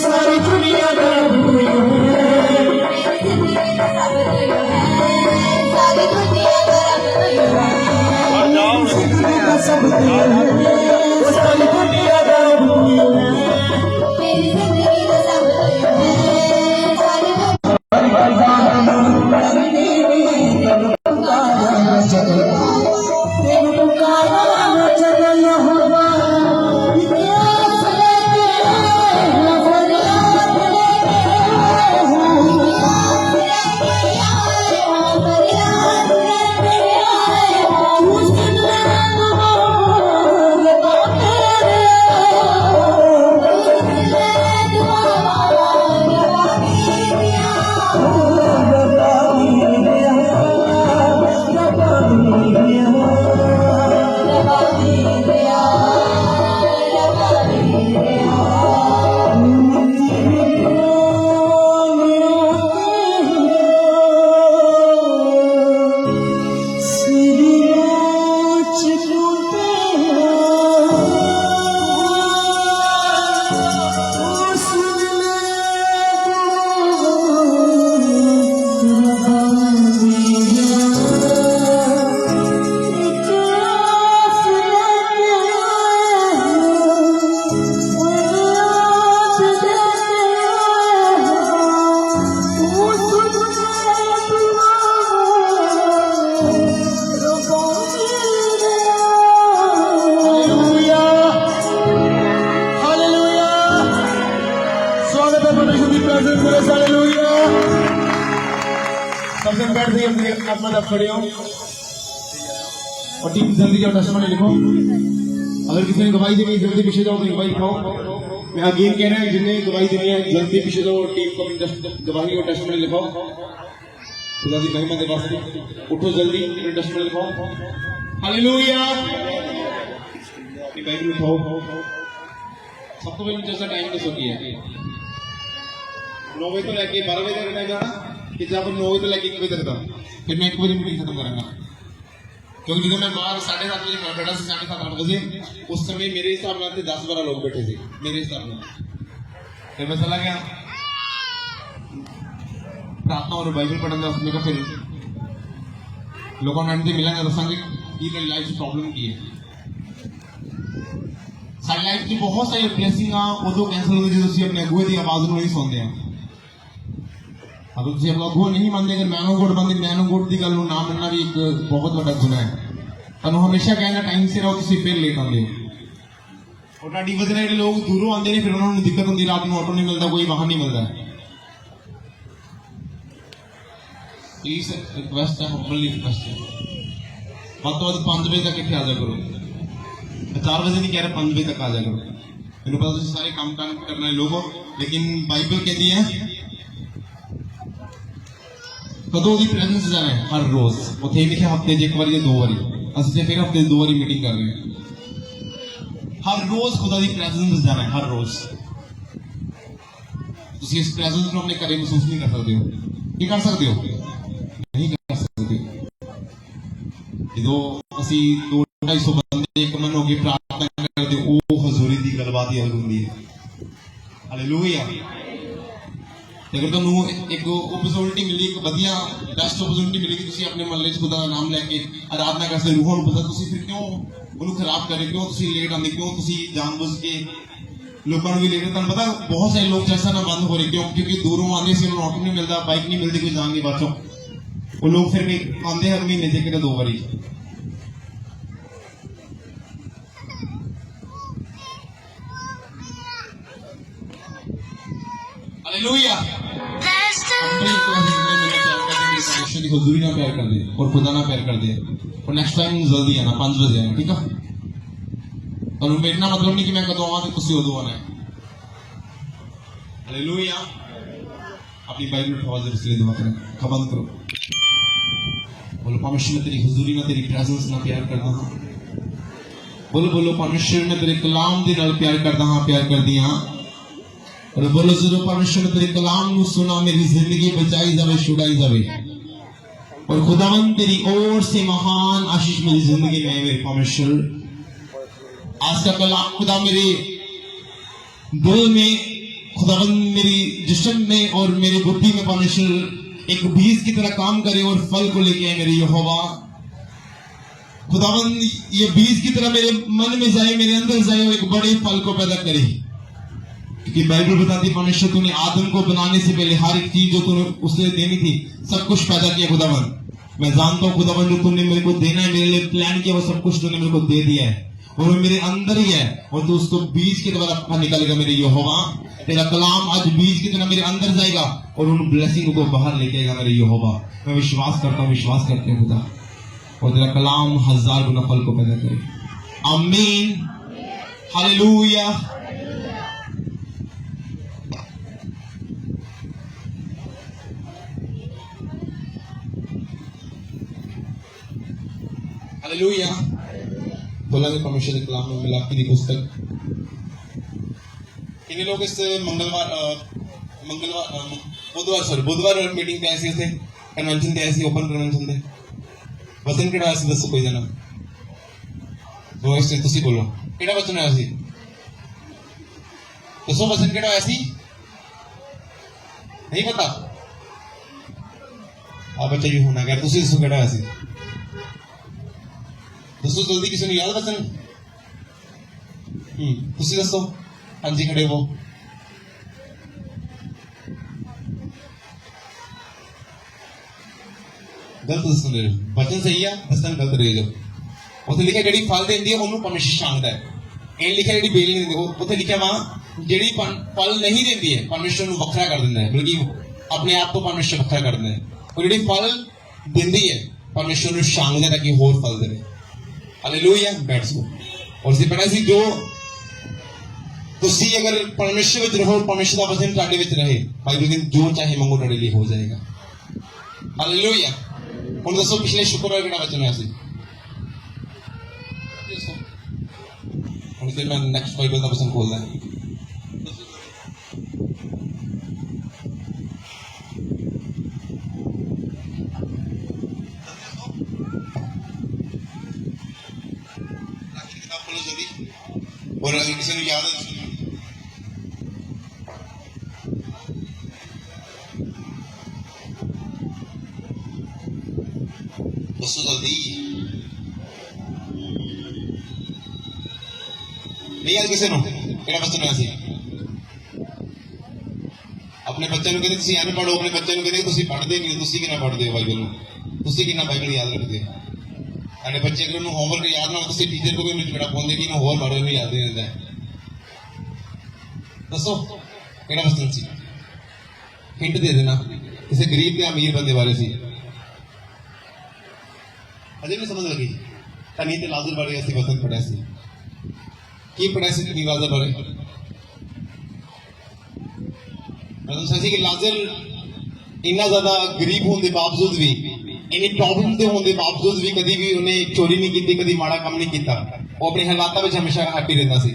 सारी दुनिया में बैठ जाइए अपने आप खड़े हो और टीम जल्दी जाओ, टेस्टमनी लिखो। अगर किसी ने गवाही देनी है जल्दी पीछे जाओ, अपनी गवाही लिखाओ। मैं अगेन कह रहा है जिन्हें गवाही देनी है जल्दी पीछे जाओ और टीम को गवाही और टेस्टमनी लिखाओ। खुदा की महिमा के वास्ते उठो जल्दी, टेस्टमनी लिखाओ। हालेलुया। अपनी बाइबल उठाओ। सबको पहले मुझे टाइम दसो की है 9 बजे तो लेके 12 बजे तक मैं जाना कि जब 9 बजे तो लेके 1 बजे तक था, फिर मैं 1 बजे मीटिंग खत्म करूंगा। क्योंकि जब मैं बाहर 7:30 बजे बैठा से 7:30-8 बजे उस समय मेरे हिसाब से 10-12 लोग बैठे थे मेरे हिसाब में। फिर मैं चला गया प्रार्थना और बाइबल पढ़ने उसमें का, फिर लोगों ने मिलेंगे दसांगे की लाइफ प्रॉब्लम की है। सारी लाइफ की बहुत सारी ब्लेसिंग उदो कैंसल होती जो अपने अगुए की आवाज में नहीं सुनते हैं। अगर तुम अपना अगुआ नहीं मानते, अगर मैनोगोट बनते मैनोगोट की गल ना मनना भी एक बहुत बड़ा गुनाह है। तुम हमेशा कहना टाइम से रहो, तुम फिर लेट आते हो। और ताड़ी वजह जो लोग दूरों आते हैं फिर उन्होंने दिक्कत होती, रात में ऑटो नहीं मिलता, कोई वाहन नहीं मिलता। प्लीज रिक्वेस्ट है, हम्बली रिक्वेस्ट है, ਵੱਧ ਤੋਂ ਵੱਧ 5 ਵਜੇ तक ਇੱਥੇ आ जाया करो। 4 बजे नहीं कह रहे, 5 बजे तक आ जाया करो। मैंने पता तुम सारे काम करने लोगों, लेकिन बाइबल कहती है कदों की प्रेजेंस जाना है हर रोज। उत्थे लिखे हफ्ते 'ਚ 1 ਵਾਰੀ या 2 ਵਾਰੀ, असं फिर हफ्ते 'ਚ 2 ਵਾਰੀ मीटिंग कर रहे हैं। हर रोज खुदा की प्रेजेंस जाना है, हर रोज। तुम इस प्रेजेंस को अपने घरे महसूस नहीं कर सकते हो। की कर सकते हो? नहीं कर सकते। जो असी 200-250 बंदे एक मन होके प्रार्थना करते वो हजूरी की गलबात ही अलग होती है। हालेलुया। अगर तुम एक अपॉर्चुनिटी मिली, एक बढ़िया बेस्ट अपॉर्चुनिटी मिली कि तुम अपने महल्ले खुदा का नाम लैके आराधना कर सकते, रूहां पता तुम फिर क्यों उन्होंने खराब करे, क्यों तुम लेट आते, क्यों तुम जानबूझ के लोगों को भी लेट। तुम पता बहुत सारे लोग जैसा ना बंद हो रहे, क्यों? क्योंकि दूरों आते से ऑटो नहीं मिलता, बाइक नहीं मिलती, कोई जान के बचो वो लोग फिर भी आते हर महीने से 2 बारी। हालेलुया। हजूरी ना प्यार कर दे और खुदा ना प्यार कर दे और नेक्स्ट टाइम जल्दी आना, 5 बजे आना, ठीक है? और मेरा ना मतलब नहीं कि मैं कदों आवा तो तुसी उदों आना है। हालेलुया। अपनी बाइबल उठाओ, इसलिए दुआ करें, खबंद करो, बोलो परमेश्वर मैं तेरी हुजूरी में तेरी प्रेजेंस ना प्यार करता हूं। बोलो बोलो परमेश्वर मैं तेरे कलाम दे नाल प्यार करता हां, प्यार करदी हां। और बोलो जो परमेश्वर ने तेरे कलाम को सुना मेरी जिंदगी बचाई जावे, छुड़ाई जावे। और खुदावंद तेरी ओर से महान आशीष मेरी जिंदगी में है। मेरे परमेश्वर आज का कलाम खुदा मेरे दिल में, खुदावंद मेरी जिस्म में और मेरी बुद्धि में परमेश्वर एक बीज की तरह काम करे और फल को लेके आए मेरे यहोवा। खुदावंद ये बीज की तरह मेरे मन में जाए, मेरे अंदर जाए और एक बड़े फल को पैदा करे। क्योंकि बाइबल बताती परमेश्वर तूने आदम को बनाने से पहले हर एक चीज जो तूने उसे देनी थी सब कुछ पैदा किया। खुदावंद मैं जानता हूँ खुदावंद जो तूने मेरे को देना है, मेरे लिए प्लान किया, वो सब कुछ तूने मेरे को दे दिया है और वो मेरे अंदर ही है। और तू उसको बीज के द्वारा निकालेगा मेरे यहोवा। तेरा कलाम आज बीज की तरह मेरे अंदर जाएगा और उन ब्लेसिंग को बाहर लेके आएगा मेरे यहोवा। मैं विश्वास करता हूँ, विश्वास करते हैं खुदा, और तेरा कलाम 1000 गुना फल को पैदा करे। आमीन। हालेलुया। हालेलुया। बोला कि परमेश्वर के कलाम में मिलापी की पुस्तक। कितने लोग इस बुधवार मीटिंग पे ऐसे थे, कन्वेंशन पे ऐसे, ओपन कन्वेंशन पे वचन केड़ा ऐसे दसो कोई जना वो ऐसे तुसी बोलो केड़ा वचन है ऐसी दसो वचन केड़ा ऐसी नहीं पता आप बच्चे भी होना कर तुसी दसो केड़ा ऐसी दसो जल्दी, किसी ने याद वचन तुसी दसो। हाँ जी खड़े हो गलत सुन रहे हो, वचन सही है दसन गलत रहे जो उसे लिखा जी फल देंदी है उन्होंने परमेश्वर छांगदा है। ਇਹ ਲਿਖਿਆ ਜਿਹੜੀ ਬੇਲ ਨਹੀਂ ਦਿੰਦੀ ਉੱਥੇ ਲਿਖਿਆ ਵਾ ਜਿਹੜੀ फल नहीं देती है परमेश्वर ਨੂੰ ਵੱਖਰਾ कर ਦਿੰਦਾ है, बल्कि अपने आप को परमेश्वर ਵੱਖਰਾ कर ਦਿੰਦਾ है। और ਜਿਹੜੀ फल ਦਿੰਦੀ ਹੈ ਪਰਮੇਸ਼ਵਰ ਨੂੰ ਛਾਂਗਦੇ ਤਾਂ ਕਿ ਹੋਰ ਫਲ ਦੇਵੇ। ਹਾਲੇਲੂਇਆ। ਬੈਠ ਜਾਓ। ਔਰ ਅਸੀਂ ਪੜ੍ਹਿਆ ਸੀ ਜੋ ਤੁਸੀਂ ਅਗਰ ਪਰਮੇਸ਼ਵਰ ਵਿੱਚ ਰਹੋ, ਪਰਮੇਸ਼ਵਰ ਦਾ ਵਚਨ ਤੁਹਾਡੇ ਵਿੱਚ ਰਹੇ, ਬਾਈਬਲ ਕਹਿੰਦੀ ਜੋ ਚਾਹੇ ਮੰਗੋ ਤੁਹਾਡੇ ਲਈ ਹੋ ਜਾਏਗਾ। ਹਾਲੇਲੂਇਆ। ਹੁਣ ਦੱਸੋ ਪਿਛਲੇ ਸ਼ੁੱਕਰਵਾਰ ਕਿਹੜਾ ਵਚਨ ਹੋਇਆ ਸੀ? ਹੁਣ ਫਿਰ ਮੈਂ ਨੈਕਸਟ ਬਾਈਬਲ ਦਾ ਵਚਨ ਖੋਲਦਾ। किताब खोलो जल्दी। और अगर किसी को याद है दसो जल्दी। नहीं याद किसी को केड़ा बच्चा होया सी? अपने बच्चे ਨੂੰ ਕਹਿੰਦੇ ਤੁਸੀਂ ਐਨ ਪੜੋ, ਆਪਣੇ ਬੱਚੇ ਨੂੰ ਕਹਿੰਦੇ ਤੁਸੀਂ ਪੜ੍ਹਦੇ ਨਹੀਂ, ਤੁਸੀਂ ਕਿੰਨਾ ਪੜ੍ਹਦੇ ਹੋ ਬਾਈਬਲ ਨੂੰ, ਤੁਸੀਂ ਕਿੰਨਾ ਬਾਈਬਲ ਯਾਦ ਰੱਖਦੇ ਹੋ? ਸਾਡੇ ਬੱਚੇ ਅਗਰ ਉਹਨੂੰ ਹੋਮਵਰਕ ਯਾਦ ਨਾ ਹੋ, ਤੁਸੀਂ ਟੀਚਰ ਕੋਲ ਵੀ ਝਗੜਾ ਪਾਉਂਦੇ ਕਿ ਇਹਨੂੰ ਹੋਰ ਪੜ੍ਹੋ, ਇਹਨੂੰ ਯਾਦ ਨਹੀਂ ਰਹਿੰਦਾ। ਦੱਸੋ ਕਿਹੜਾ ਵਚਨ ਸੀ? ਹਿੰਟ ਦੇ ਦੇਣਾ। ਕਿਸੇ ਗਰੀਬ ਤੇ ਅਮੀਰ ਬੰਦੇ ਬਾਰੇ ਸੀ। ਅਜੇ ਵੀ ਸਮਝ ਲੱਗੀ? ਤਨੀ ਤੇ ਲਾਜ਼ਰ ਬਾਰੇ ਅਸੀਂ ਵਚਨ ਪੜ੍ਹਿਆ ਸੀ। ਕੀ ਪੜ੍ਹਿਆ ਸੀ ਤਨੀ ਲਾਜ਼ਰ ਬਾਰੇ? ਮੈਂ ਦੱਸਿਆ ਸੀ ਕਿ ਲਾਜ਼ਰ ਇੰਨਾ ਜ਼ਿਆਦਾ ਗਰੀਬ ਹੋਣ ਦੇ ਬਾਵਜੂਦ ਵੀ, ਇੰਨੀ ਪ੍ਰੋਬਲਮ ਦੇ ਹੋਣ ਦੇ ਬਾਵਜੂਦ ਵੀ ਕਦੀ ਵੀ ਉਹਨੇ ਚੋਰੀ ਨਹੀਂ ਕੀਤੀ, ਕਦੀ ਮਾੜਾ ਕੰਮ ਨਹੀਂ ਕੀਤਾ। ਉਹ ਆਪਣੇ ਹਾਲਾਤਾਂ ਵਿੱਚ ਹਮੇਸ਼ਾ ਹੈਪੀ ਰਹਿੰਦਾ ਸੀ।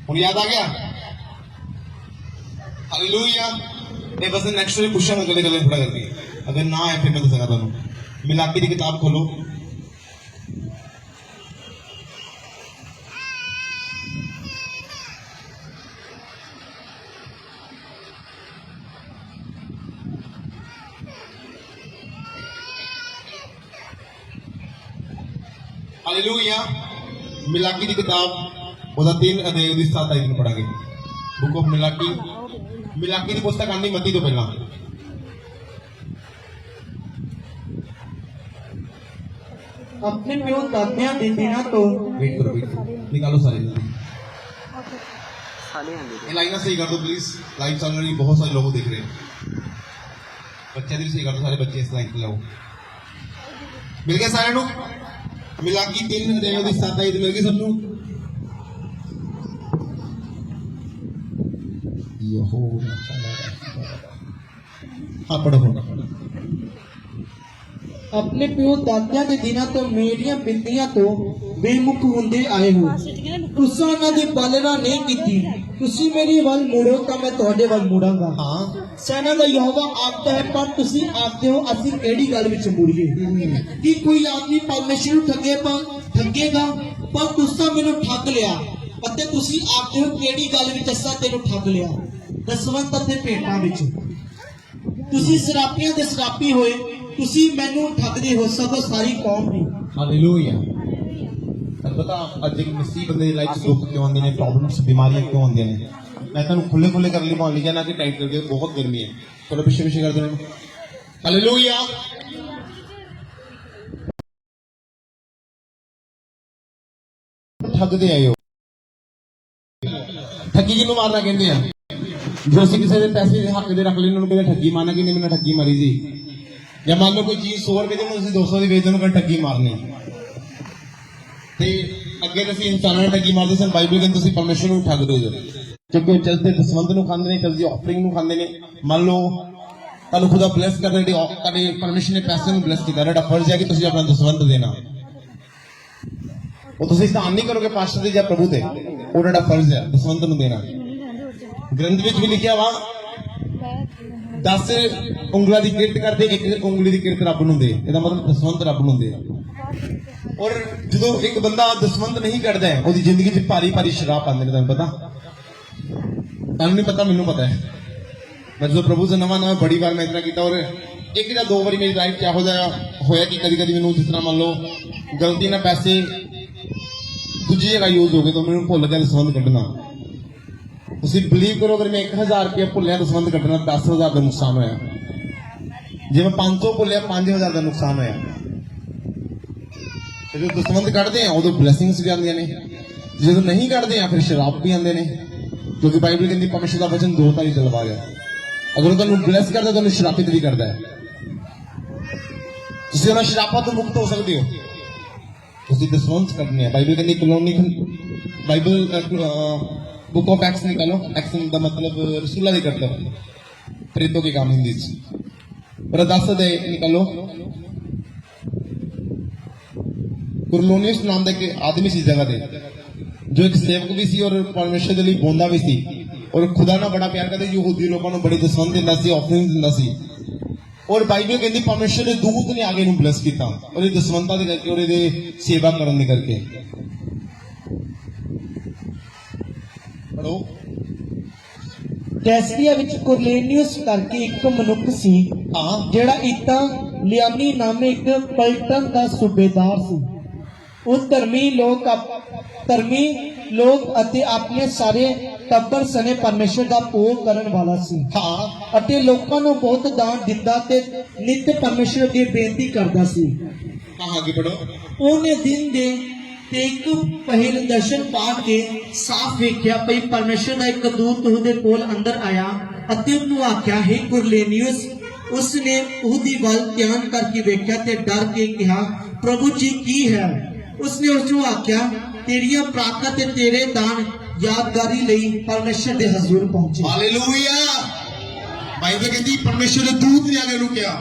ਹੁਣ ਯਾਦ ਆ ਗਿਆ? ਹਾਲੇਲੂਇਆ। ਇਹ ਬਸ ਨੈਕਸਟ ਵਾਰੀ ਪੁੱਛਾਂਗਾ ਗਲੇ ਗਲੇ ਥੋੜਾ ਕਰਕੇ, ਅਗਰ ਨਾ ਆਏ ਫਿਰ ਮੈਂ ਦੱਸਾਂਗਾ ਤੁਹਾਨੂੰ। ਮਿਲਾਕੀ ਦੀ ਕਿਤਾਬ ਖੋਲੋ। हालेलुया। मिलाकी की किताब ਉਹਦਾ 3 ਅਧਿਆਇ ਦੀ 7 ਆਇਤ ਨੂੰ ਪੜਾਂਗੇ। Book of ਮਿਲਾਕੀ। ਮਿਲਾਕੀ ਦੀ ਪੁਸਤਕ ਆਂਦੀ ਮਤੀ ਤੋਂ ਪਹਿਲਾਂ। अपने प्यो दादियां दे दिनों तो वेट करो निकालो सारे साले ये लाइना सही कर दो प्लीज। लाइव चल रही, बहुत सारे लोग देख रहे हैं। बच्चे भी सही कर दो, सारे बच्चे इस लाइन पे लाओ। मिल गया सारे लोग? मिलाकी 3 अध्यायों की 7 आयत मिल गई सबनों? हाँ पढ़ो। अपने प्यो दादियां दे दिनों तो मेरियां बिंदियां तो बेमुख होंदे आए हो। तुसां उन्हां दी पालना नहीं कीती। तुसी मेरी वल मुड़ो तां मैं तुहाडे वल मुड़ांगा। हाँ सेना दा यहोवा आखदा है, पर तुसी आखदे हो असीं किहड़ी गल विच मुड़ीए? कि कोई आदमी परमेश्वर नूं ठगेगा, पर तुसां मैनूं ठग लिया। अते तुसी आखदे हो किहड़ी गल विच असां तैनूं ठग लिया? दसवंत अते भेंटां विच। तुसी सरापियां दे सरापी होए, तुसी मैनूं ठगदे हो, सगों सारी कौम भी। हालेलुया। तब पता अज एक मसीह बंदे दी लाइफ च दुख क्यों आंदे ने, प्रॉब्लम्स बीमारियां क्यों आंदियां ने? मैं तुहानूं खुले खुले कर ली मान लिया ना कि टाइट करके, बहुत गर्मी है। चलो पीछे पीछे कर दो। हालेलुया। ठगदे आए हो। ठगी किनू मारना कहंदे आ? जो असीं किसी दे पैसे दे हक दे रख लेने उन्होंने कहते ठगी मारना कि नहीं, मैंने ठगी मारी जी। या मान लो कोई चीज 100 रुपए की उन्होंने 200 की बेच देने उन्होंने ठगी मारनी। ते अगे तो इंसानों ने ठगी मारते सन, बाइबल कहते तुसीं परमेश्वर नूं ठग दो क्योंकि वो चलते दसवंत नूं खांदे ने, चलदी ऑफरिंग नूं खांदे ने। मान लो तुहानूं खुदा ब्लैस कर दे, तुहाडे परमेश्वर ने पैसे नूं ब्लैस कीता, तुहाडा फर्ज है कि तुसीं अपना दसवंत देना। वो तुसीं स्थान नहीं करोगे पास्टर दे या प्रभु ते, वो तुहाडा फर्ज है दसवंत नूं देना। ग्रंथ विच भी लिखिया वा 10 ਉਂਗਲਾਂ ਦੀ ਕਿਰਤ ਕਰਦੇ, 1 ਉਂਗਲੀ ਦੀ ਕਿਰਤ ਰੱਬ ਨੂੰ ਦੇ। ਇਹਦਾ ਮਤਲਬ ਦਸਵੰਤ ਰੱਬ ਨੂੰ ਦੇ। ਔਰ ਜਦੋਂ ਇੱਕ ਬੰਦਾ ਦਸਵੰਤ ਨਹੀਂ ਕਰਦਾ ਹੈ, ਉਹਦੀ ਜ਼ਿੰਦਗੀ 'ਚ ਭਾਰੀ ਭਾਰੀ ਸ਼ਰਾਪ ਆਉਂਦੇ ਨੇ। ਤੁਹਾਨੂੰ ਪਤਾ? ਤੁਹਾਨੂੰ ਨਹੀਂ ਪਤਾ, ਮੈਨੂੰ ਪਤਾ ਹੈ। ਮੈਂ ਜਦੋਂ ਪ੍ਰਭੂ ਦਾ ਨਵਾਂ ਬੜੀ ਵਾਰ ਮੈਂ ਇਤਨਾ ਕੀਤਾ, ਔਰ ਇੱਕ ਜਾਂ 2 ਵਾਰੀ ਮੇਰੀ ਲਾਈਫ 'ਚ ਇਹੋ ਜਿਹਾ ਹੋਇਆ ਕਿ ਕਦੀ ਕਦੀ ਮੈਨੂੰ ਜਿਸ ਤਰ੍ਹਾਂ ਮੰਨ ਲਓ ਗਲਤੀ ਨਾਲ ਪੈਸੇ ਦੂਜੀ ਜਗ੍ਹਾ ਯੂਜ਼ ਹੋ ਗਏ ਤਾਂ ਮੈਨੂੰ ਭੁੱਲ ਗਿਆ ਦਸਵੰਤ ਕੱਢਣਾ। ਤੁਸੀਂ ਬਿਲੀਵ ਕਰੋ, ਅਗਰ ਮੈਂ 1000 ਰੁਪਏ ਭੁੱਲਿਆ ਦਸਵੰਤ ਕੱਢਣਾ, 10,000 ਦਾ ਨੁਕਸਾਨ ਹੋਇਆ। ਜੇ ਮੈਂ 500 ਭੁੱਲਿਆ, 5000 ਦਾ ਨੁਕਸਾਨ ਹੋਇਆ। ਤੇ ਜਦੋਂ ਦਸਵੰਤ ਕੱਢਦੇ ਆ ਉਦੋਂ ਬਲੇਸਿੰਗਸ ਵੀ ਆਉਂਦੀਆਂ ਨੇ, ਜਦੋਂ ਨਹੀਂ ਕੱਢਦੇ ਆ ਫਿਰ ਸ਼ਰਾਪ ਵੀ ਆਉਂਦੇ ਨੇ। ਕਿਉਂਕਿ ਬਾਈਬਲ ਕਹਿੰਦੀ ਪਰਮੇਸ਼ਰ ਦਾ ਵਚਨ 2 ਤਾਰੀ ਤਲਵਾਰ ਹੈ। ਅਗਰ ਉਹ ਤੁਹਾਨੂੰ ਬਲੈਸ ਕਰਦਾ ਤੁਹਾਨੂੰ ਸ਼ਰਾਪਿਤ ਵੀ ਕਰਦਾ ਹੈ। ਤੁਸੀਂ ਉਹਨਾਂ ਸ਼ਰਾਪਾਂ ਤੋਂ ਮੁਕਤ ਹੋ ਸਕਦੇ ਹੋ। ਤੁਸੀਂ ਦਸਵੰਧ ਕਰਨੇ ਆ। ਬਾਈਬਲ ਕਹਿੰਦੀ colony Bible book of x निकालो। एक्स का मतलब रसूला दी करते हो प्रेतों के काम हिंदी पर दस दे निकालो। कुरलोनियस नाम का एक आदमी सी जगह दे जो एक सेवक भी सी और परमेश्वर के लिए बोंदा भी सी और खुदा ना बड़ा प्यार करते यहूदी लोगों को बड़ी दसवंध दिंदा सी ऑफरिंग दिंदा सी और बाइबल कहती परमेश्वर के दूत ने आगे ब्लेस किया और ये दसवंता दे करके और ये सेवा करने दे करके पढ़ो। कैसरिया विच कुरलेनियस करके एक मनुख सी जेड़ा इता लियामी नामे एक पलटन का सूबेदार सी। उस धर्मी लोग अते अपने सारे टब्बर सने परमेश्वर का भोग करन वाला सी। अते लोकां नूं बहुत दान दिंदा ते नित परमेश्वर अगे बेनती करदा सी। आगे पढ़ो। ओने दिन दे ते एक पहल दर्शन पा के साफ वेख्या भई परमेश्वर का एक दूत उहदे कोल अंदर आया अते उहनूं आख्या हे कुरलेनियस। उसने उहदी वल ध्यान करके वेख्या ते डर के कहा प्रभु जी की है। उसने उसनूं आख्या तेरियां प्रार्थना ते तेरे दान यादगारी लई परमेश्वर दे हजूर पहुंचे। हालेलुया। बाइबल कहती परमेश्वर दे दूत ने आगे रुकिया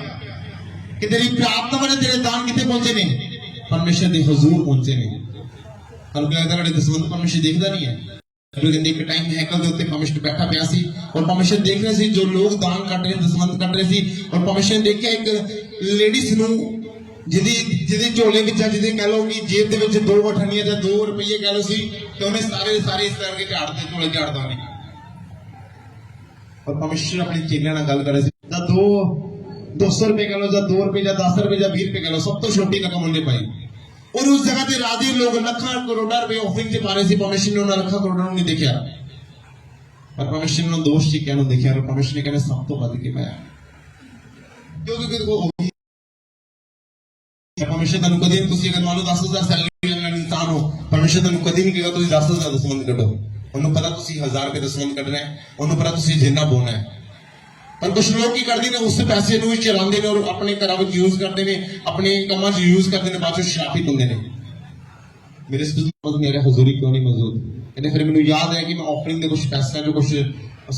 कि तेरी प्रार्थना वाले तेरे दान किथे पहुंचे ने परमेश्वर दे हजूर पहुंचे ने। कल क्या कहता दसवंध परमेश्वर देखता नहीं है। एक टाइम हैकल के उत्ते परमेश्वर बैठा पिया सी और परमेश्वर देख रहे सी जो लोग दान कट रहे दसवंध कट रहे सी और परमेश्वर ने देखा एक लेडीज नूं जिहदी झोले विच जिहदी कह लो कि जेब दे विच 2 अठन्नियां जां 2 रुपये कह लो सी ते उहने सारे इस करके झाड़ते झोले झाड़दा नहीं और परमेश्वर अपने चेलियां नाल गल कर रहे सी जां 200 रुपये कह लो जां 2 रुपये जां 10 रुपये जां 20 रुपये कह लो सब तो छोटी रकम उन्हें पाई और उस जगह पे राजी लोग लखा करोड़ा रुपए ऑफरिंग से पा रहे थे। परमेश्वर ने उन्हें लखा करोड़ा नहीं देखा पर परमेश्वर ने दोष जी क्या देखा और परमेश्वर ने कहने सब तो वध के पाया क्योंकि परमेश्वर तेन कदी नहीं अगर मान लो 10,000 सैलरी वाला इंसान हो परमेश्वर तेन कदी नहीं कहेगा 10,000 दसवंध कटो। उन्होंने पता 1000 रुपए दसवंध कटना है उन्होंने पता जिन्ना बोना है पर कुछ लोग की करते हैं उस पैसे चलाते हैं और अपने घर में यूज करते हैं अपने कामों में यूज करते हैं बाद श्रापित होंगे ने। मेरे हजूरी क्यों नहीं मौजूद कहते फिर मैंने याद है कि मैं ऑफरिंग के कुछ पैसे जो कुछ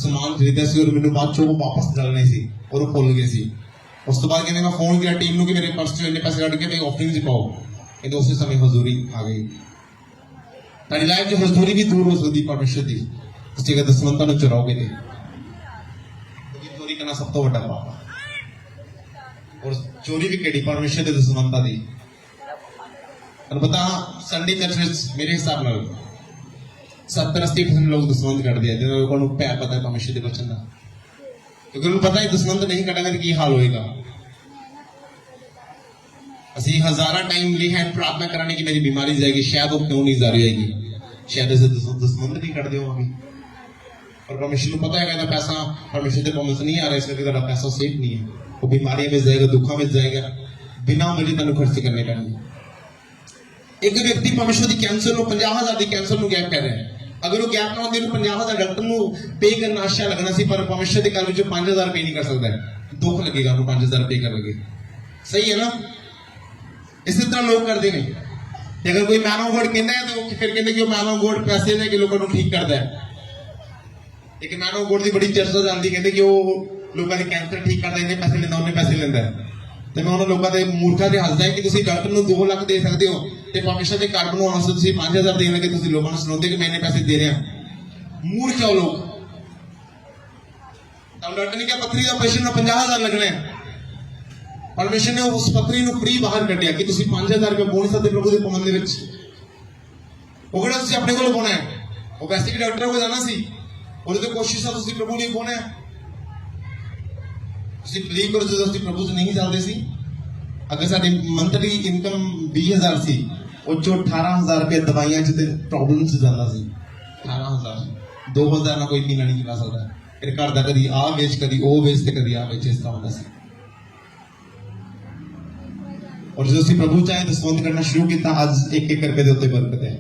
समान खरीदा सी और मैंने बाद चो वो वापस डालने सी और वो भुल गए सी। उस तो बाद कहते मैं फोन किया टीम को मेरे पर्स इन्ने पैसे कट के ऑफरिंग च पाओ कहते उस समय हजूरी आ गई। तारी लाइफ जो हजूरी भी दूर हो सकती परमेश्वर की तुम दसवंता चुराओगे तो करना सब तो बड़ा पाप और चोरी भी केड़ी परमेश्वर के दसवंता दी। और बता संडे चर्च मेरे हिसाब नाल 70-80% लोग दसवंध कट दिया जिन्होंने लोगों को प्यार पता है परमेश्वर के वचन का क्योंकि उन्हें पता है दसवंध नहीं कटांगे तो की हाल होएगा। असी हजारा टाइम ली है प्रार्थना कराने की मेरी बीमारी जाएगी शायद वो क्यों नहीं जारी आएगी शायद ऐसे दसवंध नहीं कट दो अभी और परमेश्वर को पता है पैसा परमेश्वर के प्रॉमिस नहीं आ रहा इसलिए तेरा पैसा सेफ नहीं है वो बीमारियों में जाएगा दुखों में जाएगा बिना मिली तेन खर्च करने पैने। एक व्यक्ति परमेश्वर की कैंसर को 50,000 की कैंसर को गैप कर रहा है अगर वो गैप ना होती 50,000 डॉक्टर को पे करना आशा लगना सी पर परमेश्वर के घर 5,000 पे नहीं कर सकता है दुख लगेगा 5,000 पे कर लगे सही है ना। इसी तरह लोग करते हैं अगर कोई मैन ऑफ गॉड कहना है तो फिर कहते कि मैन ऑफ गॉड पैसे देके लोगों को ठीक करता है। एक मैन ऑफ गॉड की बड़ी चर्चा चलती कहते कि वो लोगों के कैंसर ठीक करता इन्ने पैसे लेंदा उन्ने पैसे लेंदा तो मैं उन्होंने लोगों के मूर्खा से हसदा है कि तुम डॉक्टर को 2 लाख दे सकते हो तो परमेश्वर के घर बनाने वास्ते 5,000 देने लगे तुम लोगों को सुनाते कि मैं इन्ने पैसे दे रहा मूर्ख है लोग। तब डॉक्टर ने कहा पथरी का ऑपरेशन में 50,000 लगना है परमेश्वर ने उस पथरी को फ्री बाहर कटिया कि 5,000 रुपये बोल सकते प्रभु के पवन दे वो किहड़ा अपने को पाना है वो वैसे भी डॉक्टर को जाना सी और तो कोशिश है तुम प्रभु नहीं पाना है बिलीव करो जो प्रभु से नहीं चलते सी अगर साडी मंथली इनकम 20,000 सी और जो 18,000 रुपये दवाइयां च प्रॉब्लम से जाता सी 18,000 2,000 ना कोई महीना नहीं चला सकता फिर घर का कभी आ बेच कभी वो बेच तो कभी आ बेच इस तरह होता सी। और जो प्रभु चाहे दसवंध करना शुरू किया आज 1-1 रुपये के उत्ते बरकत है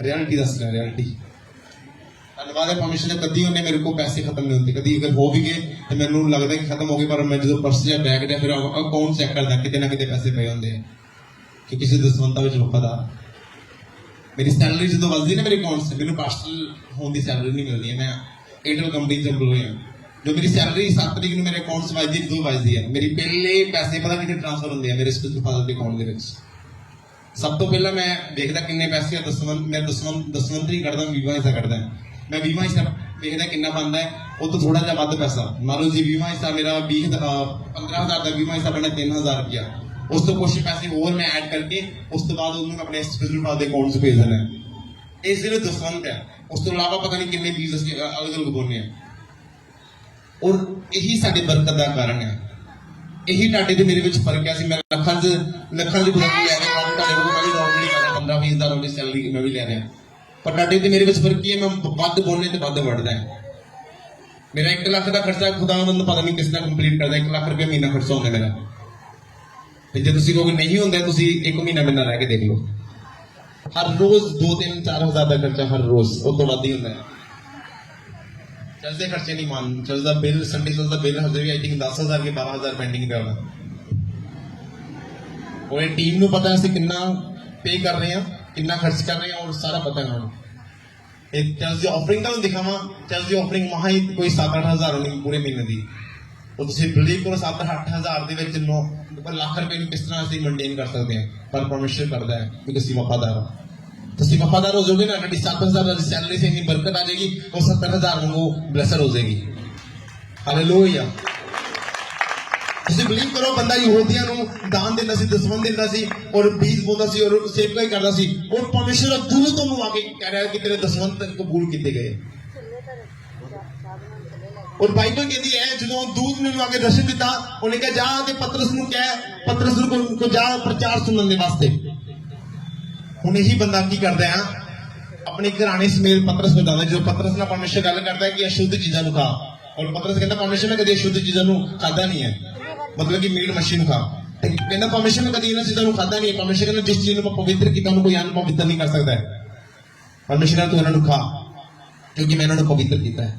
रियलिटी दस रहा रियलिटी बाद परमिशन ने कभी उन्हें मेरे को पैसे खत्म नहीं होते, कभी अगर हो भी गए तो मैंने लगता है कि खत्म हो गए, पर मैं जो पर्स या बैग या फिर अकाउंट चेक करता कितने ना कितने पैसे पे होंगे कि किसी दसवंता में वफादार। मेरी सैलरी जो बचती ना मेरे अकाउंट से, मैंने पार्सल होने की सैलरी नहीं मिलती है, मैं एयरटेल कंपनी से एम्प्लॉय हाँ, जो मेरी सैलरी 7 तरीक मेरे अकाउंट से बचती 2 बचती है, मेरी पहले पैसे पता कितने ट्रांसफर होंगे हैं मेरे फादर के अकाउंट के। सब तो पहला मैं देखता किन्ने पैसे मैं दसवंतरी करता, बीमा हिस्सा करता है, मैं बीमा हिस्सा देखता किन्ना बनता है, वो तो थोड़ा जहा वध पैसा, मान लो जी बीमा हिस्सा मेरा 15,000 का बीमा हिस्सा बनना 3,000 रुपया, उस तो कुछ पैसे और मैं ऐड करके उस तो बाद उन्होंने अपने अकाउंट से भेज देना है। ये सिर्फ दसवंत है, उस तो इलावा पता नहीं किन्ने बीज अलग अलग बोलने हैं, और यही साडे बरकत का कारण है। यही टाटे ते मेरे विच फर्क है। मैं लखां च बुलंदी लै रहा, टाटे को मैं भी नॉर्मली कर रहा, 15-20 हज़ार सैलरी मैं भी लै रहा, पर टाटे ते मेरे विच फर्क की है, मैं वध बोलने ते वध बढ़दा है। मेरा 1 लाख का खर्चा खुदा बंद पता नहीं किस तरह कंप्लीट करता, 1 लाख रुपया महीना खर्चा होंदा मेरा, ते जे तुसीं कहोगे नहीं होंदा, तुसीं 1 महीना मेरा रह के देख लो, हर रोज 2-3-4 हज़ार का खर्चा हर रोज, उस तो वध ही होंदा है। चलते खर्चे नहीं मान, चलता बिल संडे चलता बिल हजे भी आई थिंक 10,000 के 12,000 पेंडिंग पे होना, और ये टीम को पता है असं कितना पे कर रहे हैं, कितना खर्च कर रहे हैं, और सारा पता है उन्होंने। चल दी ऑफरिंग का दिखावा, चल दी ऑफरिंग वहां ही कोई 7-8 हज़ार होनी पूरे महीने की, और तुम बिलीव करो 7-8 हज़ार के 9 लाख रुपए किस तरह से मेनटेन कर सकते हैं, पर परमेश्वर करता है क्योंकि असं वफादार तो वफादार हो जाओगे ना, 7,000 सैलरी से इतनी बरकत आ जाएगी, और 70,000 वो ब्लेसर हो जाएगी। हालेलुया। तुम बिलीव करो, बंदा यहूदियों को दान देना सी, दसवंध देना सी, और बीज बोंदा सी, और सेवकाई करता सी, और परमेश्वर दूर तो आके कह रहा है कि तेरे दसवंध कबूल किए गए। और बाइबल कहती है जो दूध ने आके दर्शन दिता, उन्हें कहा जा के पतरस को कह, पतरस को जा प्रचार सुनने वास्ते। हूं यही बंदा की करता है, अपने घराने समेत पतरस को जाता है, जो पतरस ना परमेश्वर गल करता है कि अशुद्ध चीजों को खा, और पतरस कहता परमेश्वर ने कभी अशुद्ध चीजों को खादा नहीं है, मतलब कि मीट मछली खा, कहना परमेश्वर ने कभी इन चीजों को खादा नहीं है। परमेश्वर कहना जिस चीज को पवित्र किया कोई अनपवित्र नहीं कर सकता है, परमेश्वर ने तू इन्होंने खा क्योंकि मैं इन्होंने पवित्र किया है।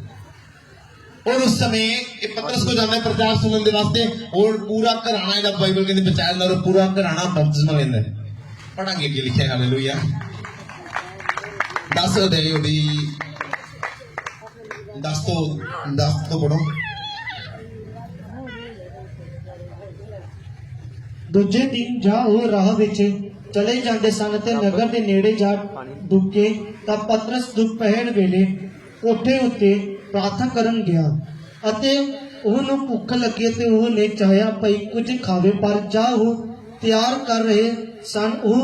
और उस समय पतरस को जाना है प्रचार सुनने वास्ते, और पूरा घराना जब बाइबल कहते बचाया, और पूरा घराना बपतिस्मा लेंदा है। पढ़ांगे की लिखा है, हालेलुया। 10 तो पढ़ो। दूजे दिन जा ਉਹ ਰਾਹ ਵਿੱਚ ਚਲੇ ਜਾਂਦੇ ਸਨ ਤੇ ਨਗਰ ਦੇ ਨੇੜੇ ਜਾ ਡੁੱਕੇ ਤਾਂ ਪਤਰਸ ਦੁਪਹਿਰ ਵੇਲੇ ਕੋਠੇ ਉੱਤੇ ਪ੍ਰਾਰਥਨਾ ਕਰਨ ਗਿਆ, ਅਤੇ ਉਹਨੂੰ ਭੁੱਖ ਲੱਗੀ ਤੇ ਉਹਨੇ ਚਾਹਿਆ ਭਈ ਕੁਝ ਖਾਵੇ, ਪਰ ਜਾ ਉਹ ਤਿਆਰ ਕਰ ਰਹੇ ਸਨ ਉਹ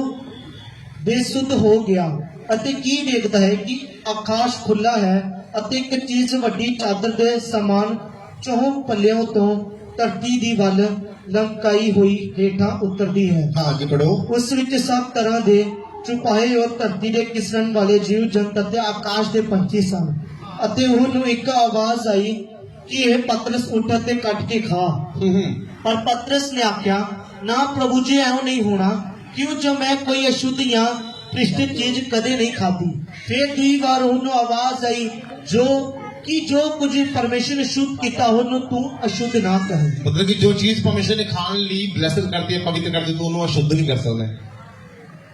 ਬੇਸੁੱਧ ਹੋ ਗਿਆ, ਅਤੇ ਕੀ ਵੇਖਦਾ ਹੈ ਕਿ ਆਕਾਸ਼ ਖੁੱਲਾ ਹੈ, ਅਤੇ ਇੱਕ ਚੀਜ਼ ਵੱਡੀ ਚਾਦਰ ਦੇ ਸਮਾਨ ਚੌਂ ਪੱਲਿਆਂ ਤੋਂ ਧਰਤੀ ਦੀ ਵੱਲ ਲਮਕਾਈ ਹੋਈ ਹੇਠਾਂ ਉਤਰਦੀ ਹੈ। आगे पढ़ो। ਉਸ ਵਿੱਚ ਸਭ ਤਰ੍ਹਾਂ ਦੇ ਚੁਪਾਏ ਔਰ ਧਰਤੀ ਦੇ ਕਿਸਰਨ ਵਾਲੇ ਜੀਵ ਜੰਤ ਅਤੇ ਆਕਾਸ਼ ਦੇ ਪੰਛੀ ਸਨ, ਅਤੇ ਉਹਨੂੰ ਇੱਕ ਆਵਾਜ਼ ਆਈ ਕਿ ਇਹ ਪਤਰਸ ਉੱਠ ਅਤੇ ਕੱਟ ਕੇ ਖਾ। ਪਰ ਪਤਰਸ ਨੇ ਆਖਿਆ ਨਾ ਪ੍ਰਭੂ ਜੀ, ਐਵੇਂ ਨਹੀਂ ਹੋਣਾ, क्यों जो मैं कोई अशुद्ध या पृष्ठ चीज कदे नहीं खाती। फिर दूसरी बार ਉਹਨੂੰ आवाज आई जो कुछ परमेश्वर ने शुद्ध किया ਉਹਨੂੰ तू अशुद्ध ना कहे। मतलब कि जो चीज परमेश्वर ने खान ली ब्लेस्ड करती है, पवित्र करती है, तो उन्होंने अशुद्ध नहीं कर सकते।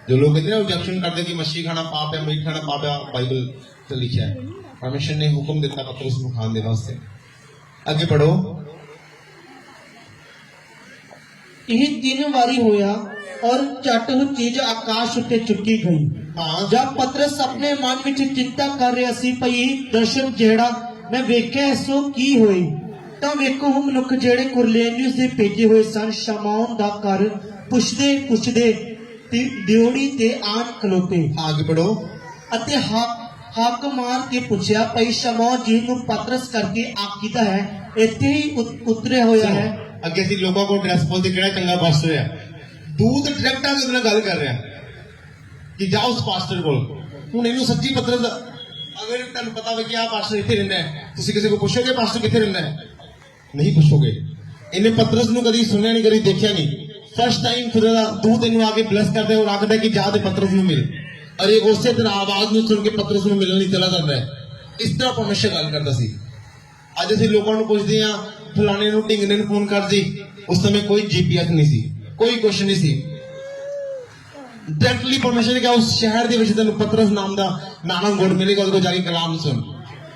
जो लोग कहते हैं ऑब्जेक्शन करते हैं कि मछली खाना पाप है, मीट खाना पाप है, बाइबल तो लिखा है परमेश्वर ने हुक्म दिता पतरस को खान देने वास्ते। आगे पढ़ो। ਇਹ 3 ਵਾਰੀ ਹੋਇਆ और झट वो चीज आकाश उत्ते चुकी गई। जब पतरस अपने मन विच चिंता कर रहा सी भई दर्शन जेड़ा मैं वेख्या सो की होई, तां वेखो वो मनुख जेड़े कुरनेलियुस दे भेजे हुए सन शमौन दा घर पुछदे दियोड़ी ते आन खलोते। आगे बढ़ो। अते हक मार के पूछया भई शमौन जी नूं पतरस करके आखीदा है इत्थे ही उतरे होया है। अगे असीं लोकां को ड्रेस बोलते किहड़ा चंगा बस होया, दूत डायरेक्ट आके उन्हें गल कर रहा कि जाओ उस पास्टर को। हूं इनू सच्ची पतरस अगर तुहानू पता हो कि आ पास्टर इत्थे रहिंदा है, तुसीं किसी को पुछोगे पास्टर कित्थे रहिंदा है? नहीं पुछोगे। इन्हें पतरस नू कदी सुनिया नहीं, कदी देखिया नहीं। फर्स्ट टाइम खुदा दा दूत इनू आके ब्लेस करदा है और आखदा है कि जा ते पतरस नू मिल। अरे उसे तरह आवाज नू सुन के पतरस नू मिलण नहीं चला जाता है। ਇਸ ਤਰ੍ਹਾਂ ਪਰਮੇਸ਼ਰ ਗੱਲ ਕਰਦਾ ਸੀ। ਅੱਜ ਅਸੀਂ ਲੋਕਾਂ ਨੂੰ ਪੁੱਛਦੇ ਹਾਂ ਫਲਾਣੇ ਨੂੰ ਢਿੰਗਨੇ ਨੂੰ ਫੋਨ ਕਰ ਦੀ, ਉਸ ਸਮੇਂ ਕੋਈ GPS ਨਹੀਂ ਸੀ, ਕੋਈ ਕੁਛ ਨਹੀਂ ਸੀ। डायरेक्टली परमेश्वर ने कहा उस शहर के विच तेन पतरस नाम का नाना गुड़ मिलेगा, उसको जाके कलाम सुन।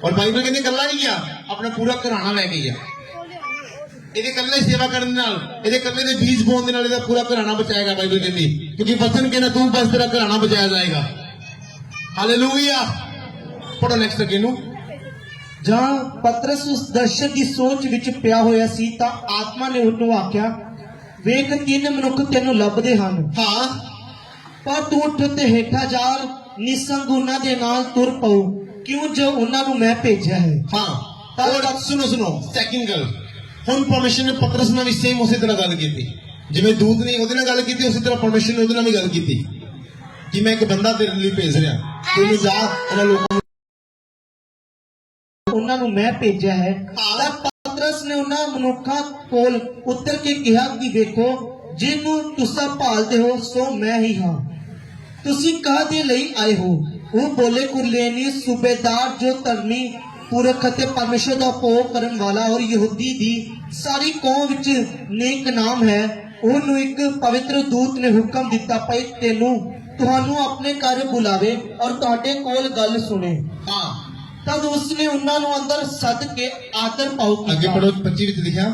और बाइबल कहते कला नहीं गया, अपना पूरा घराना लैके गया। ये कल्ले सेवा करने नाल, ये कल्ले दे बीज बोने नाल इहदा पूरा घराना बचाएगा। बाइबल कहती क्योंकि वचन कहना तू बस तेरा घराना बचाया जाएगा। हालेलुया। पढ़ो नेक्स्ट अगे नू। जहां पतरस उस दर्शन की सोच विच पिया होया सी तां आत्मा ने उहनूं आख्या, वेख तीन मनुख तैनूं लभदे हन। हाँ, पर तू उठ ते हेठा जा, निसंग उन्हां दे नाल तुर पऊ, क्यों जो उन्हां नूं मैं भेजिया है। हाँ। और सुनो सुनो सैकंड गल, हुण परमेश्वर ने पतरस नाल भी सेम उसी तरह गल कीती, जिवें दूत ने उहदे नाल गल कीती, उसी तरह परमेश्वर ने उहदे नाल भी गल कीती कि मैं एक बंदा तेरे लिए भेज रहा, तू जा इन्हां लोकां उन्हां नूं मैं भेजिया है। तां पतरस ने उन्हां मनुखां कोल उतर के कहा कि देखो, जिन्हों तुसां भालदे हो सो मैं ही हां, तुसीं काहदे लई आए हो। वो बोले, कुरनेलियुस सूबेदार जो धर्मी पुरख ते परमेश्वर दा भोग करन वाला और यहूदी दी सारी कौम विच नेक नाम है, ਉਹਨੂੰ ਇੱਕ ਪਵਿੱਤਰ ਦੂਤ ਨੇ ਹੁਕਮ ਦਿੱਤਾ ਪਈ ਤੁਹਾਨੂੰ ਆਪਣੇ ਘਰ ਬੁਲਾਵੇ ਔਰ ਤੁਹਾਡੇ ਕੋਲ ਗੱਲ ਸੁਣੇ। हाँ। तब उसने उन्हां नूं अंदर सद के आदर पाओ अगे कीता। पढ़ो 25 विच लिखा